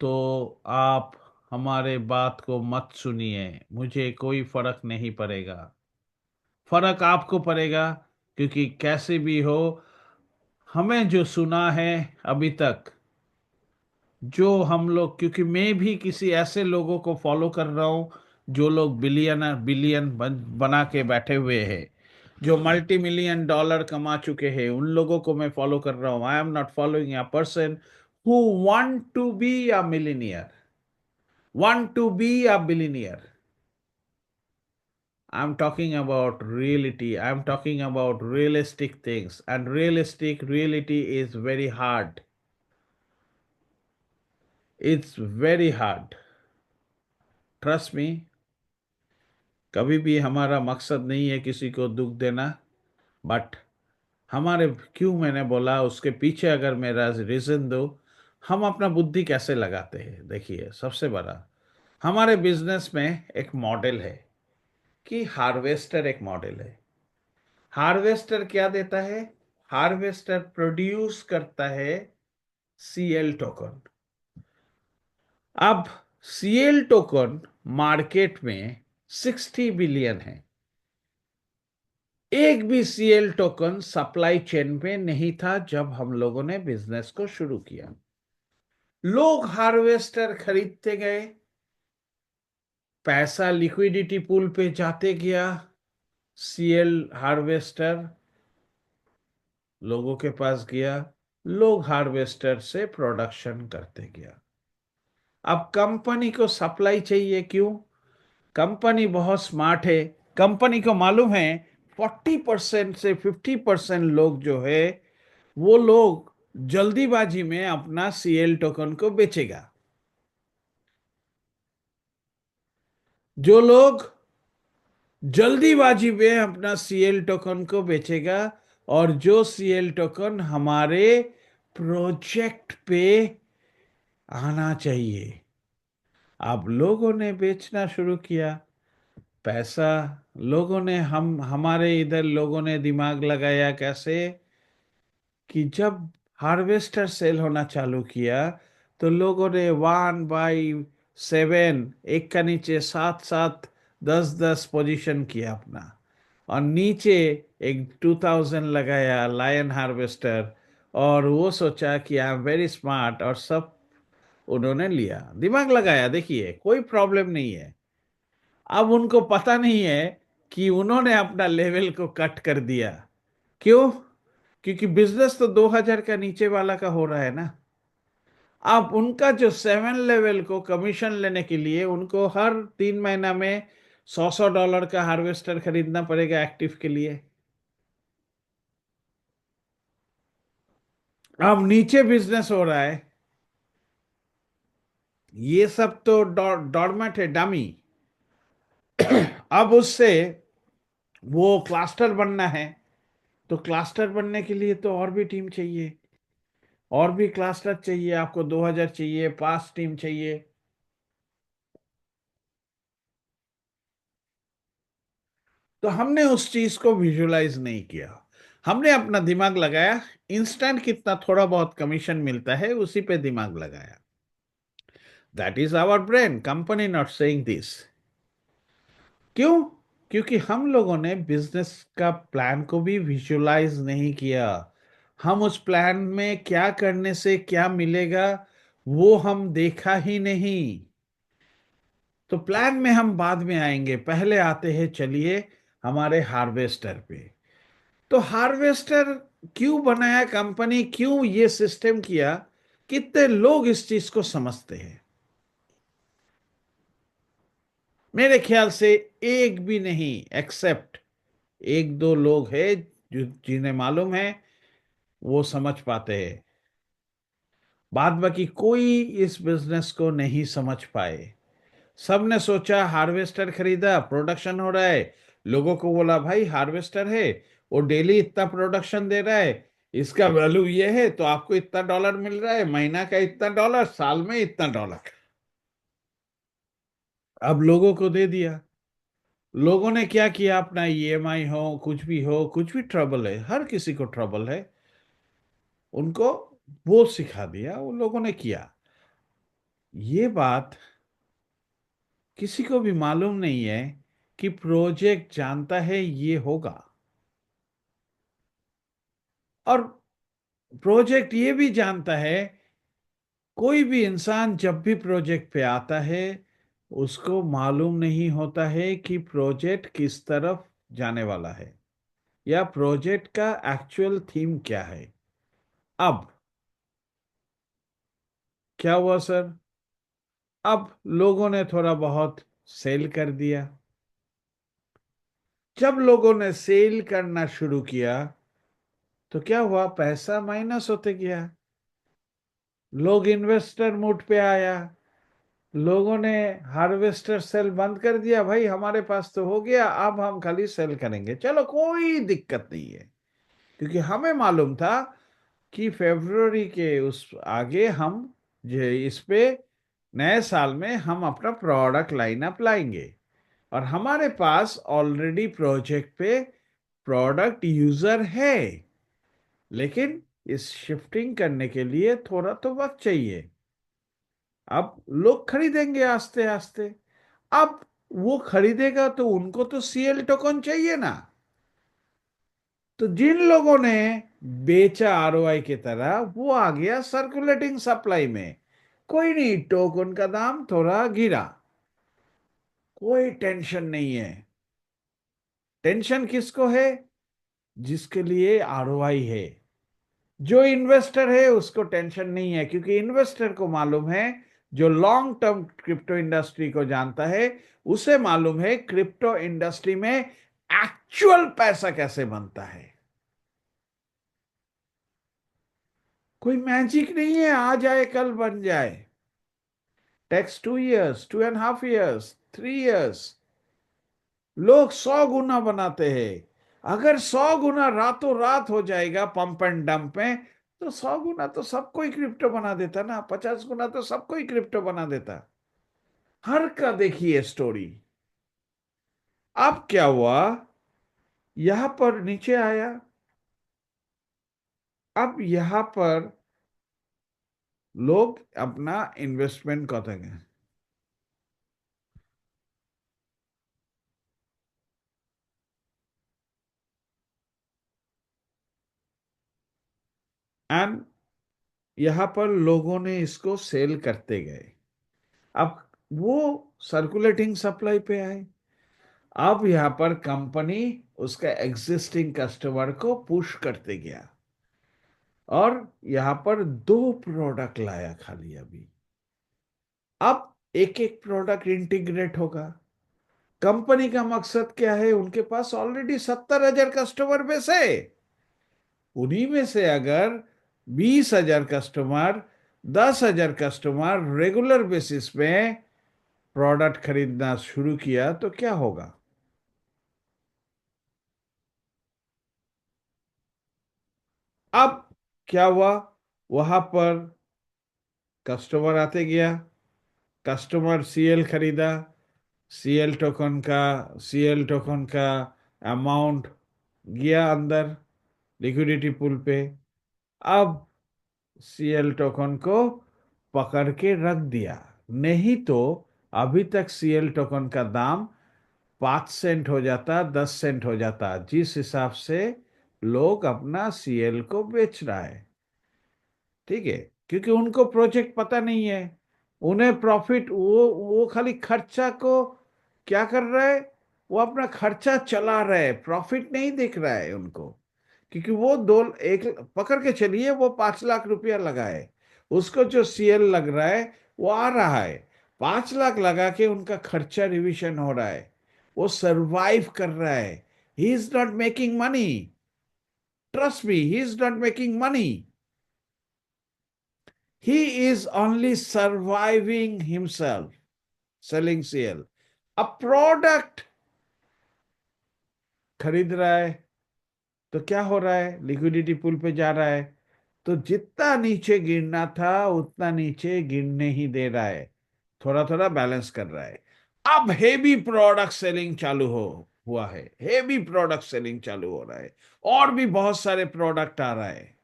तो आप हमारे बात को मत सुनिए, मुझे कोई फर्क नहीं पड़ेगा। फर्क आपको पड़ेगा, क्योंकि कैसे भी हो हमें जो सुना है अभी तक, जो हम लोग, क्योंकि मैं भी किसी ऐसे लोगों को फॉलो कर रहा हूं जो लोग बिलियन बना के बैठे हुए हैं, जो मल्टी मिलियन डॉलर कमा चुके हैं, उन लोगों को मैं फॉलो कर रहा हूं। I am not following a person who want to be a millionaire, want to be a billionaire. I'm talking about reality. I'm talking about realistic things. And realistic reality is very hard. It's very hard. Trust me, कभी भी हमारा मकसद नहीं है किसी को दुख देना, बट हमारे क्यों मैंने बोला उसके पीछे अगर मेरा रीजन दो, हम अपना बुद्धि कैसे लगाते हैं। देखिए सबसे बड़ा हमारे बिजनेस में एक मॉडल है कि हार्वेस्टर एक मॉडल है। हार्वेस्टर क्या देता है? हार्वेस्टर प्रोड्यूस करता है सीएल टोकन। अब सीएल टोकन मार्केट में 60 बिलियन है। एक भी सीएल टोकन सप्लाई चेन में नहीं था जब हम लोगों ने बिजनेस को शुरू किया। लोग हार्वेस्टर खरीदते गए, पैसा लिक्विडिटी पूल पे जाते गया, सीएल हार्वेस्टर लोगों के पास गया, लोग हार्वेस्टर से प्रोडक्शन करते गया। अब कंपनी को सप्लाई चाहिए, क्यों? कंपनी बहुत स्मार्ट है। कंपनी को मालूम है 40% से 50% लोग जो है वो लोग जल्दीबाजी में अपना सीएल टोकन को बेचेगा। जो लोग जल्दीबाजी में अपना सीएल टोकन को बेचेगा, और जो सीएल टोकन हमारे प्रोजेक्ट पे आना चाहिए। अब लोगों ने बेचना शुरू किया, पैसा लोगों ने, हम हमारे इधर लोगों ने दिमाग लगाया कैसे कि जब हार्वेस्टर सेल होना चालू किया तो लोगों ने 1/7, एक का नीचे 7-7, 10-10 पोजीशन किया अपना, और नीचे एक 2000 लगाया लायन हार्वेस्टर, और वो सोचा कि आई एम वेरी स्मार्ट, और सब उन्होंने लिया, दिमाग लगाया। देखिए कोई प्रॉब्लम नहीं है। अब उनको पता नहीं है कि उन्होंने अपना लेवल को कट कर दिया। क्यों? क्योंकि बिजनेस तो 2000 का नीचे वाला का हो रहा है ना। अब उनका जो 7 लेवल को कमीशन लेने के लिए उनको हर 3 महीना में $100 का हार्वेस्टर खरीदना पड़ेगा एक्टिव के लिए। अब नीचे बिजनेस हो रहा है, ये सब तो डॉर्मेट है, डमी। अब उससे वो क्लस्टर बनना है, तो क्लस्टर बनने के लिए तो और भी टीम चाहिए, और भी क्लस्टर चाहिए, आपको 2000 चाहिए, 5 टीम चाहिए। तो हमने उस चीज को विजुलाइज नहीं किया, हमने अपना दिमाग लगाया, इंस्टेंट कितना थोड़ा बहुत कमीशन मिलता है उसी पे दिमाग लगाया। That is our brain, company not saying this. क्यों? क्योंकि हम लोगों ने बिजनेस का प्लान को भी विजुलाइज नहीं किया। हम उस प्लान में क्या करने से क्या मिलेगा वो हम देखा ही नहीं। तो प्लान में हम बाद में आएंगे, पहले आते हैं चलिए हमारे हार्वेस्टर पे। तो हार्वेस्टर क्यों बनाया कंपनी, क्यों ये सिस्टम किया? कितने लोग इस चीज को समझते हैं? मेरे ख्याल से एक भी नहीं, एक्सेप्ट एक दो लोग हैं जो जिन्हें मालूम है, वो समझ पाते हैं। बाद बाकी कोई इस बिजनेस को नहीं समझ पाए। सबने सोचा हार्वेस्टर खरीदा, प्रोडक्शन हो रहा है, लोगों को बोला भाई हार्वेस्टर है, वो डेली इतना प्रोडक्शन दे रहा है, इसका वैल्यू ये है, तो आपको इतना डॉलर मिल रहा है, महीना का इतना डॉलर, साल में इतना डॉलर। अब लोगों को दे दिया। लोगों ने क्या किया, अपना ईएमआई हो, कुछ भी ट्रबल है, हर किसी को ट्रबल है, उनको वो सिखा दिया, उन लोगों ने किया। ये बात किसी को भी मालूम नहीं है कि प्रोजेक्ट जानता है ये होगा। और प्रोजेक्ट ये भी जानता है, कोई भी इंसान जब भी प्रोजेक्ट पे आता है, उसको मालूम नहीं होता है कि प्रोजेक्ट किस तरफ जाने वाला है, या प्रोजेक्ट का एक्चुअल थीम क्या है। अब क्या हुआ सर? अब लोगों ने थोड़ा बहुत सेल कर दिया। जब लोगों ने सेल करना शुरू किया तो क्या हुआ, पैसा माइनस होते गया। लोग इन्वेस्टर मूड पे आया, लोगों ने हार्वेस्टर सेल बंद कर दिया, भाई हमारे पास तो हो गया, अब हम खाली सेल करेंगे, चलो कोई दिक्कत नहीं है। क्योंकि हमें मालूम था कि फरवरी के उस आगे हम जो इस पे नए साल में हम अपना प्रोडक्ट लाइनअप लाएंगे, और हमारे पास ऑलरेडी प्रोजेक्ट पे प्रोडक्ट यूजर है। लेकिन इस शिफ्टिंग करने के लिए थोड़ा तो वक्त चाहिए। अब लोग खरीदेंगे आस्ते आस्ते। अब वो खरीदेगा तो उनको तो सीएल टोकन चाहिए ना। तो जिन लोगों ने बेचा आरओआई की तरह, वो आ गया सर्कुलेटिंग सप्लाई में। कोई नहीं, टोकन का दाम थोड़ा गिरा, कोई टेंशन नहीं है। टेंशन किसको है? जिसके लिए आरओआई है। जो इन्वेस्टर है उसको टेंशन नहीं है, क्योंकि इन्वेस्टर को मालूम है, जो लॉन्ग टर्म क्रिप्टो इंडस्ट्री को जानता है, उसे मालूम है क्रिप्टो इंडस्ट्री में एक्चुअल पैसा कैसे बनता है। कोई मैजिक नहीं है आ जाए कल बन जाए। Takes 2 years, 2.5 years, 3 years. लोग 100 गुना बनाते हैं। अगर 100 गुना रातों रात हो जाएगा पंप एंड डंप में, तो 100 गुना तो सबको ही क्रिप्टो बना देता ना, 50 गुना तो सबको ही क्रिप्टो बना देता। हर का देखिए स्टोरी। अब क्या हुआ, यहां पर नीचे आया। अब यहां पर लोग अपना इन्वेस्टमेंट करेंगे। एंड यहां पर लोगों ने इसको सेल करते गए। अब वो सर्कुलेटिंग सप्लाई पे आए। अब यहां पर कंपनी उसका एग्जिस्टिंग कस्टमर को पुश करते गया, और यहां पर दो प्रोडक्ट लाया खाली अभी। अब एक एक प्रोडक्ट इंटीग्रेट होगा। कंपनी का मकसद क्या है, उनके पास ऑलरेडी 70,000 कस्टमर बेस है। उन्हीं में से अगर 20,000 कस्टमर, 10,000 कस्टमर रेगुलर बेसिस पे प्रोडक्ट खरीदना शुरू किया तो क्या होगा? अब क्या हुआ, वहां पर कस्टमर आते गया, कस्टमर सीएल खरीदा, सीएल टोकन का सीएल टोकन का अमाउंट गया अंदर लिक्विडिटी पूल पे। अब सीएल टोकन को पकड़ के रख दिया, नहीं तो अभी तक सीएल टोकन का दाम 5 सेंट हो जाता, 10 सेंट हो जाता, जिस हिसाब से लोग अपना सीएल को बेच रहा है। ठीक है, क्योंकि उनको प्रोजेक्ट पता नहीं है, उन्हें प्रॉफिट, वो खाली खर्चा को क्या कर रहा है, वो अपना खर्चा चला रहा है, प्रॉफिट नहीं दिख रहा है उनको। क्योंकि वो दो एक पकड़ के चलिए, वो 5 लाख रुपया लगा है, उसको जो सीएल लग रहा है वो आ रहा है, 5 लाख लगा के उनका खर्चा रिविजन हो रहा है, वो सरवाइव कर रहा है। He is not making money, trust me, he is not making money, he is only surviving himself, selling CL। अब प्रोडक्ट खरीद रहा है तो क्या हो रहा है, लिक्विडिटी पुल पे जा रहा है, तो जितना नीचे गिरना था उतना नीचे गिरने ही दे रहा है, थोड़ा थोड़ा बैलेंस कर रहा है। अब हेवी प्रोडक्ट सेलिंग चालू हो हुआ है, हेवी प्रोडक्ट सेलिंग चालू हो रहा है, और भी बहुत सारे प्रोडक्ट आ रहा है,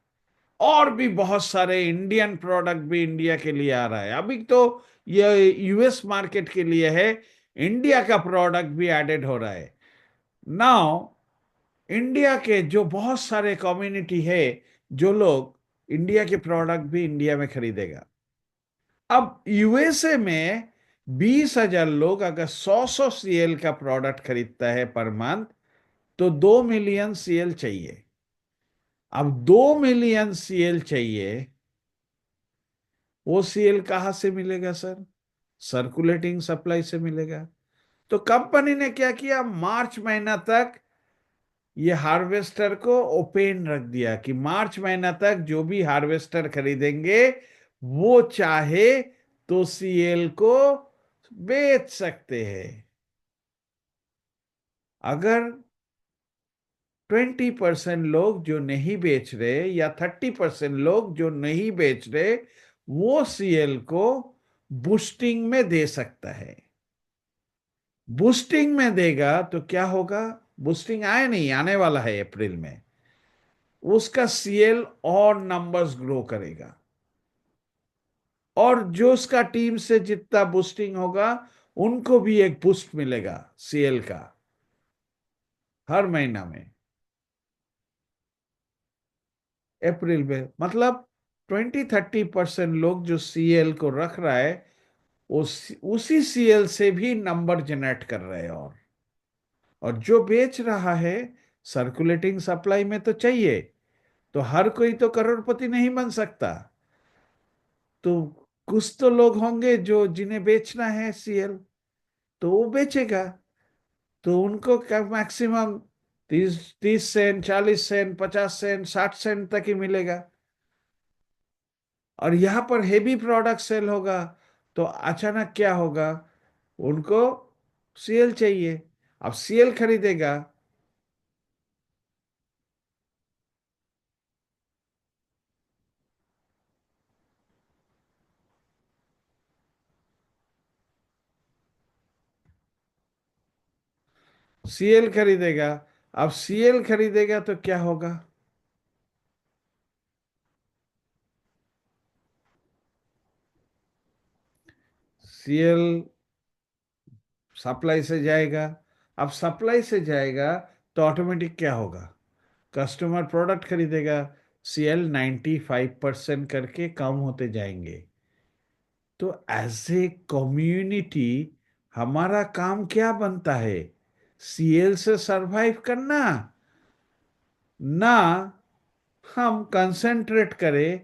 और भी बहुत सारे इंडियन प्रोडक्ट भी इंडिया के लिए आ रहा है। अभी तो ये यूएस मार्केट के लिए है, इंडिया का प्रोडक्ट भी एडेड हो रहा है। नाउ इंडिया के जो बहुत सारे कम्युनिटी है, जो लोग इंडिया के प्रोडक्ट भी इंडिया में खरीदेगा। अब यूएसए में 20,000 लोग अगर 100 सीएल का प्रोडक्ट खरीदता है पर मंथ, तो 2 मिलियन सीएल चाहिए। अब 2 मिलियन सीएल चाहिए, वो सीएल कहां से मिलेगा सर? सर्कुलेटिंग सप्लाई से मिलेगा। तो कंपनी ने क्या किया, मार्च महीना तक ये हार्वेस्टर को ओपन रख दिया कि मार्च महीना तक जो भी हार्वेस्टर खरीदेंगे वो चाहे तो सीएल को बेच सकते हैं। अगर 20% लोग जो नहीं बेच रहे, या 30% लोग जो नहीं बेच रहे, वो सीएल को बूस्टिंग में दे सकता है। बूस्टिंग में देगा तो क्या होगा, बूस्टिंग आए नहीं, आने वाला है अप्रैल में, उसका सीएल और नंबर्स ग्रो करेगा, और जो उसका टीम से जितना बूस्टिंग होगा उनको भी एक बूस्ट मिलेगा सीएल का हर महीना में, अप्रैल में। मतलब 20-30% लोग जो सीएल को रख रहा है, उसी सीएल से भी नंबर जनरेट कर रहे हैं। और जो बेच रहा है, सर्कुलेटिंग सप्लाई में तो चाहिए, तो हर कोई तो करोड़पति नहीं बन सकता, तो कुछ तो लोग होंगे जो जिन्हें बेचना है सीएल, तो वो बेचेगा, तो उनको क्या maximum 30 30 cent, 40 cent, 50 cent, 60 cent तक ही मिलेगा। और यहां पर हेवी प्रोडक्ट सेल होगा, तो अचानक क्या होगा, उनको सीएल चाहिए। अब सीएल खरीदेगा, सीएल खरीदेगा। अब सीएल खरीदेगा तो क्या होगा, सीएल सप्लाई से जाएगा। अब सप्लाई से जाएगा तो ऑटोमेटिक क्या होगा, कस्टमर प्रोडक्ट खरीदेगा, सीएल 95% करके कम होते जाएंगे। तो एज ए कम्युनिटी हमारा काम क्या बनता है, सीएल से सरवाइव करना, ना हम कंसंट्रेट करें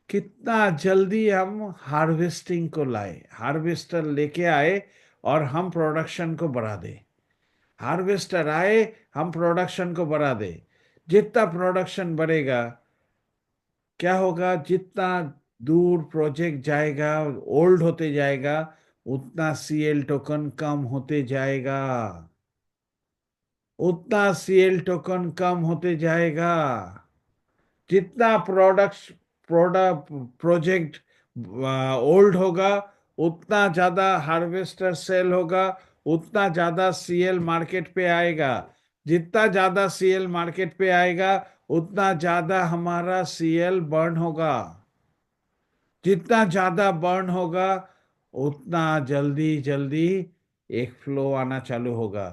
कितना जल्दी हम हार्वेस्टिंग को लाए, हार्वेस्टर लेके आए और हम प्रोडक्शन को बढ़ा दें। हार्वेस्टर आए, हम प्रोडक्शन को बढ़ा दें। जितना प्रोडक्शन बढ़ेगा, क्या होगा, जितना दूर प्रोजेक्ट जाएगा, ओल्ड होते जाएगा, उतना सीएल टोकन कम होते जाएगा, उतना सीएल टोकन कम होते जाएगा। जितना प्रोडक्ट प्रोजेक्ट ओल्ड होगा, उतना ज्यादा हार्वेस्टर सेल होगा, उतना ज्यादा सीएल मार्केट पे आएगा। जितना ज्यादा सीएल मार्केट पे आएगा, उतना ज्यादा हमारा सीएल बर्न होगा। जितना ज्यादा बर्न होगा, उतना जल्दी जल्दी एक फ्लो आना चालू होगा।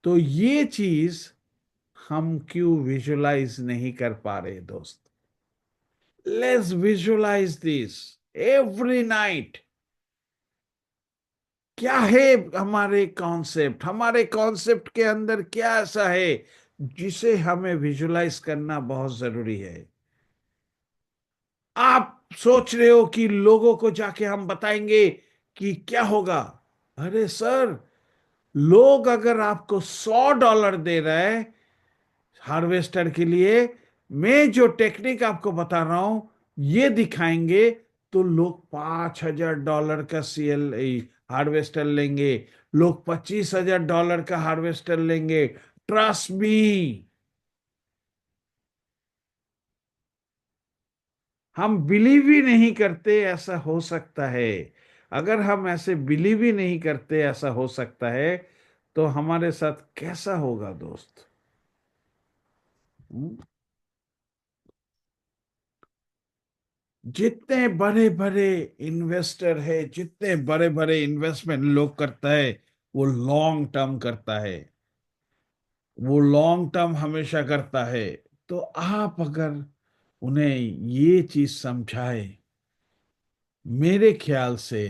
तो ये चीज हम क्यों विजुलाइज नहीं कर पा रहे दोस्त? Let's visualize this every night. क्या है हमारे कॉन्सेप्ट के अंदर क्या ऐसा है जिसे हमें विजुलाइज करना बहुत जरूरी है? आप सोच रहे हो कि लोगों को जाके हम बताएंगे कि क्या होगा? अरे सर, लोग अगर आपको $100 दे रहे हैं हार्वेस्टर के लिए, मैं जो टेक्निक आपको बता रहा हूं ये दिखाएंगे, तो लोग $5,000 का सीएल हार्वेस्टर लेंगे, लोग $25,000 का हार्वेस्टर लेंगे। Trust me. हम बिलीव ही नहीं करते ऐसा हो सकता है। अगर हम ऐसे बिलीव ही नहीं करते ऐसा हो सकता है, तो हमारे साथ कैसा होगा दोस्त? हम्म? जितने बड़े बड़े इन्वेस्टर है, जितने बड़े बड़े इन्वेस्टमेंट लोग करता है, वो लॉन्ग टर्म करता है। वो लॉन्ग टर्म हमेशा करता है। तो आप अगर उन्हें ये चीज समझाए, मेरे ख्याल से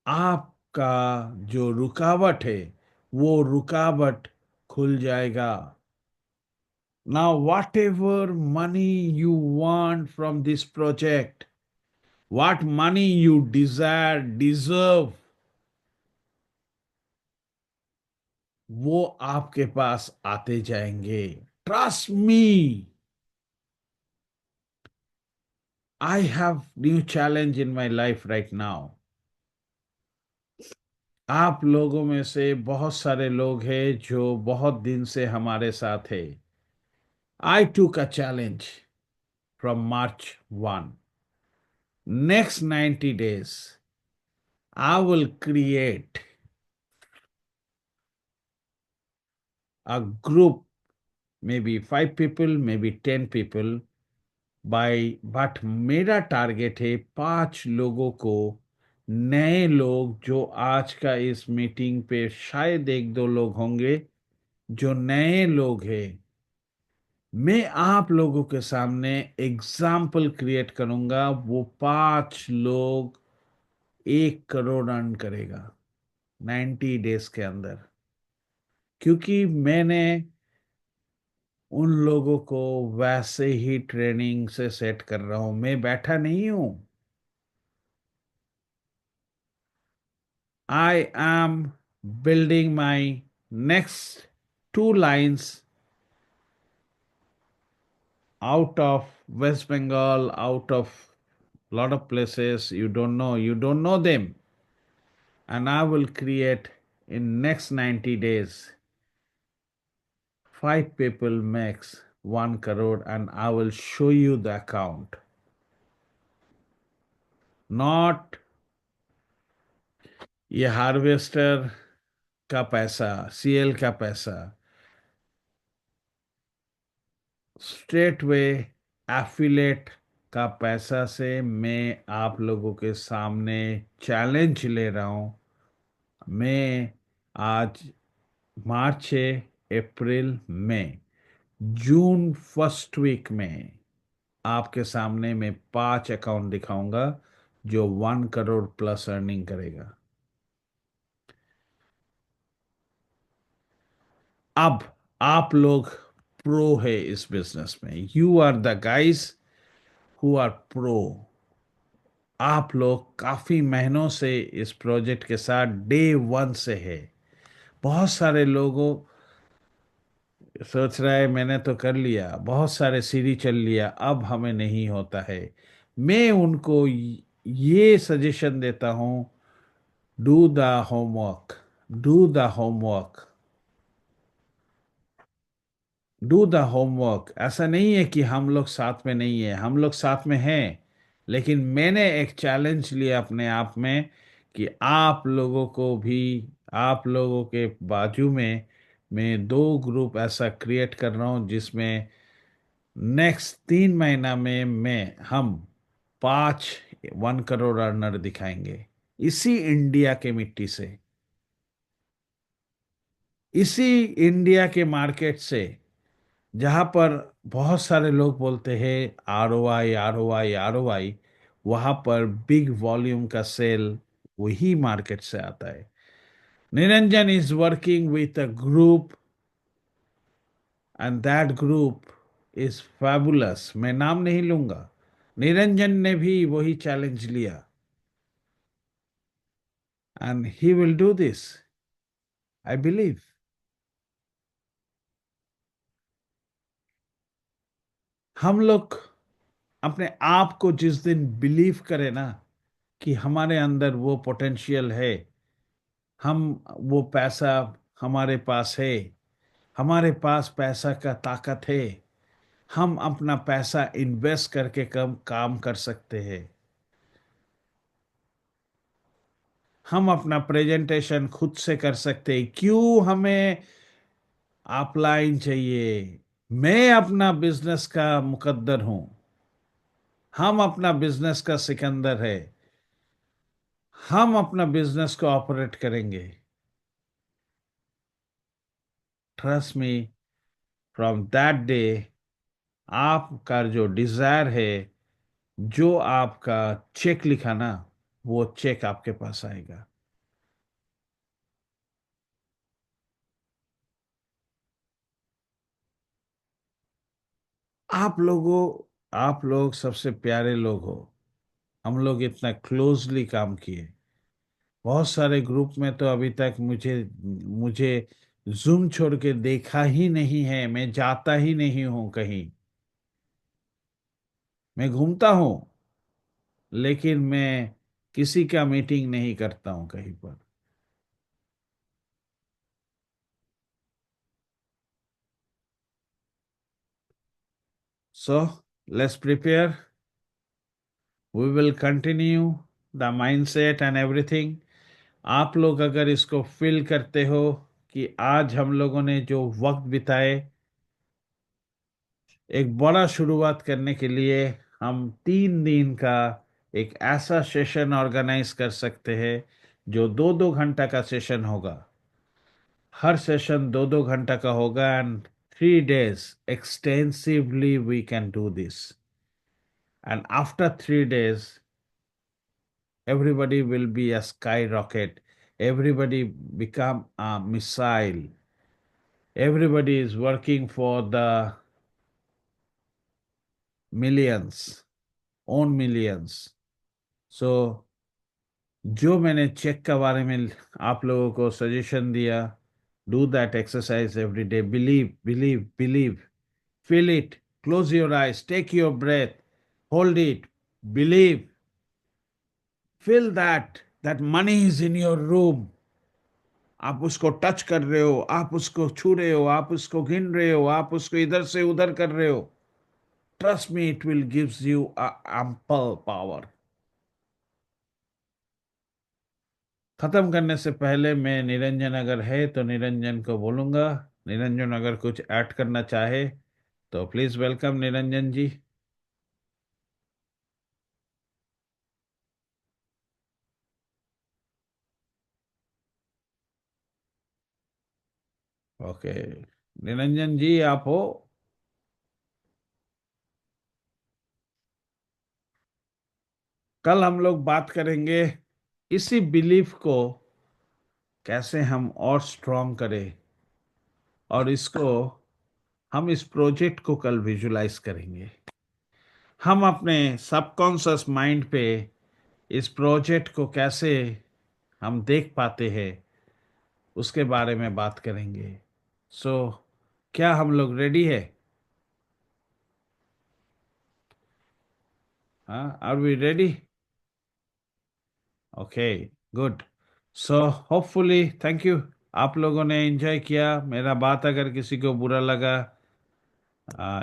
आपका जो रुकावट है वो रुकावट खुल जाएगा। Now what ever money you want from this project, what money you desire, deserve, वो आपके पास आते जाएंगे। Trust me. I have new challenge in my life right now. आप लोगों में से बहुत सारे लोग हैं जो बहुत दिन से हमारे साथ है। I took a challenge from March 1। Next 90 days I will create a group, maybe 5 people, maybe 10 people, by but मेरा टारगेट है 5 लोगों को। नए लोग जो आज का इस मीटिंग पे शायद एक दो लोग होंगे जो नए लोग हैं, मैं आप लोगों के सामने एग्जाम्पल क्रिएट करूंगा। वो 5 लोग 1 करोड़ अर्न करेगा 90 days के अंदर, क्योंकि मैंने उन लोगों को वैसे ही ट्रेनिंग से सेट कर रहा हूं। मैं बैठा नहीं हूं। I am building my next 2 lines out of West Bengal, out of lot of places you don't know them, and I will create in next 90 days 5 people makes 1 crore, and I will show you the account. Not ये हार्वेस्टर का पैसा, सीएल का पैसा, स्ट्रेट वे एफिलेट का पैसा से मैं आप लोगों के सामने चैलेंज ले रहा हूं। मैं आज मार्च है, अप्रैल, मई, जून फर्स्ट वीक में आपके सामने मैं 5 अकाउंट दिखाऊंगा जो 1 करोड़ प्लस अर्निंग करेगा। अब आप लोग प्रो है इस बिजनेस में, you are the guys who are pro. आप लोग काफी महीनों से इस प्रोजेक्ट के साथ डे 1 से है। बहुत सारे लोगों सोच रहा है मैंने तो कर लिया, बहुत सारे सीढ़ी चल लिया, अब हमें नहीं होता है। मैं उनको ये सजेशन देता हूं, do the homework, do the homework, do the homework. ऐसा नहीं है कि हम लोग साथ में नहीं है, हम लोग साथ में हैं। लेकिन मैंने एक चैलेंज लिया अपने आप में कि आप लोगों को भी, आप लोगों के बाजू में मैं 2 ग्रुप ऐसा क्रिएट कर रहा हूं जिसमें नेक्स्ट 3 महीना में मैं हम 5 1 करोड़ अर्नर दिखाएंगे इसी इंडिया के मिट्टी से। इसी इंडिया के मार्केट से, जहां पर बहुत सारे लोग बोलते हैं ROI ROI ROI, वहां पर बिग वॉल्यूम का सेल वही मार्केट से आता है। Niranjan is working with a group, and that group is fabulous. मैं नाम नहीं लूंगा। निरंजन ने भी वही चैलेंज लिया, and he will do this, I believe. हम लोग अपने आप को जिस दिन बिलीव करें ना कि हमारे अंदर वो पोटेंशियल है, हम वो पैसा हमारे पास है, हमारे पास पैसा का ताकत है, हम अपना पैसा इन्वेस्ट करके कम काम कर सकते हैं, हम अपना प्रेजेंटेशन खुद से कर सकते हैं, क्यों हमें अपलाइन चाहिए? मैं अपना बिजनेस का मुकद्दर हूं, हम अपना बिजनेस का सिकंदर है, हम अपना बिजनेस को ऑपरेट करेंगे। Trust me, from that day आपका जो डिजायर है, जो आपका चेक लिखा ना, वो चेक आपके पास आएगा। आप लोग सबसे प्यारे लोग हो। हम लोग इतना क्लोजली काम किए। बहुत सारे ग्रुप में तो अभी तक मुझे मुझे जूम छोड़ के देखा ही नहीं है। मैं जाता ही नहीं हूं कहीं। मैं घूमता हूं, लेकिन मैं किसी का मीटिंग नहीं करता हूं कहीं पर। So let's prepare, we will continue the mindset and everything. आप लोग अगर इसको फील करते हो कि आज हम लोगों ने जो वक्त बिताए, एक बड़ा शुरुआत करने के लिए हम 3 दिन का एक ऐसा सेशन ऑर्गेनाइज कर सकते हैं जो 2-2 घंटा का सेशन होगा। हर सेशन 2-2 घंटा का होगा, and 3 days extensively we can do this. And after 3 days, everybody will be a skyrocket. Everybody become a missile. Everybody is working for the millions, own millions. So जो मैंने चेक के बारे में आप लोगों को सजेशन दिया, do that exercise every day. Believe believe believe, feel it, close your eyes, take your breath, hold it, believe, feel that money is in your room. आप उसको टच कर रहे हो, आप उसको छू रहे हो, आप उसको गिन रहे हो, आप उसको इधर से उधर कर रहे हो। Trust me, it will gives you ample power. खत्म करने से पहले मैं, निरंजन अगर है तो निरंजन को बोलूंगा। निरंजन अगर कुछ ऐड करना चाहे तो please welcome Niranjan ji. Okay, Niranjan ji आप हो। कल हम लोग बात करेंगे इसी बिलीफ को कैसे हम और स्ट्रॉन्ग करें, और इसको, हम इस प्रोजेक्ट को कल विजुलाइज करेंगे। हम अपने सबकॉन्शियस माइंड पे इस प्रोजेक्ट को कैसे हम देख पाते हैं, उसके बारे में बात करेंगे। सो क्या हम लोग रेडी है? हाँ, are we ready? Okay, good. So hopefully, thank you. आप लोगों ने एंजॉय किया। मेरा बात अगर किसी को बुरा लगा,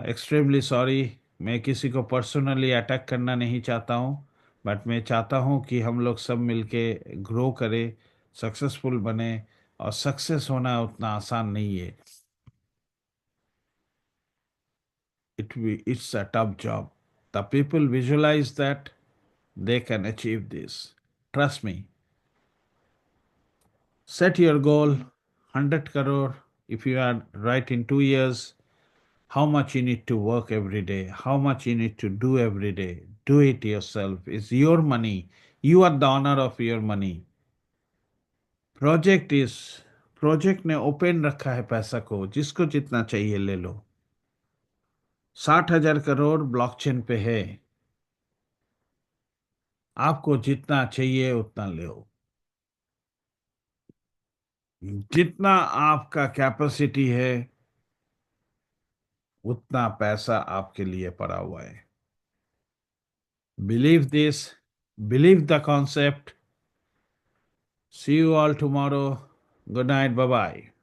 एक्सट्रीमली सॉरी। मैं किसी को पर्सनली अटैक करना नहीं चाहता हूँ, बट मैं चाहता हूँ कि हम लोग सब मिलके ग्रो करें, सक्सेसफुल बने। और सक्सेस होना उतना आसान नहीं है। It's a tough job. The people visualize that they can achieve this. Trust me. Set your goal 100 crore, if you are right in 2 years, how much you need to work every day, how much you need to do every day. Do it yourself. It's your money. You are the owner of your money. Project इस प्रोजेक्ट ने ओपन रखा है पैसा को, जिसको जितना चाहिए ले लो। 60,000 करोड़ ब्लॉकचेन पे है। आपको जितना चाहिए उतना लो। जितना आपका कैपेसिटी है उतना पैसा आपके लिए पड़ा हुआ है। Believe this, believe the concept. See you all tomorrow. Good night. Bye bye.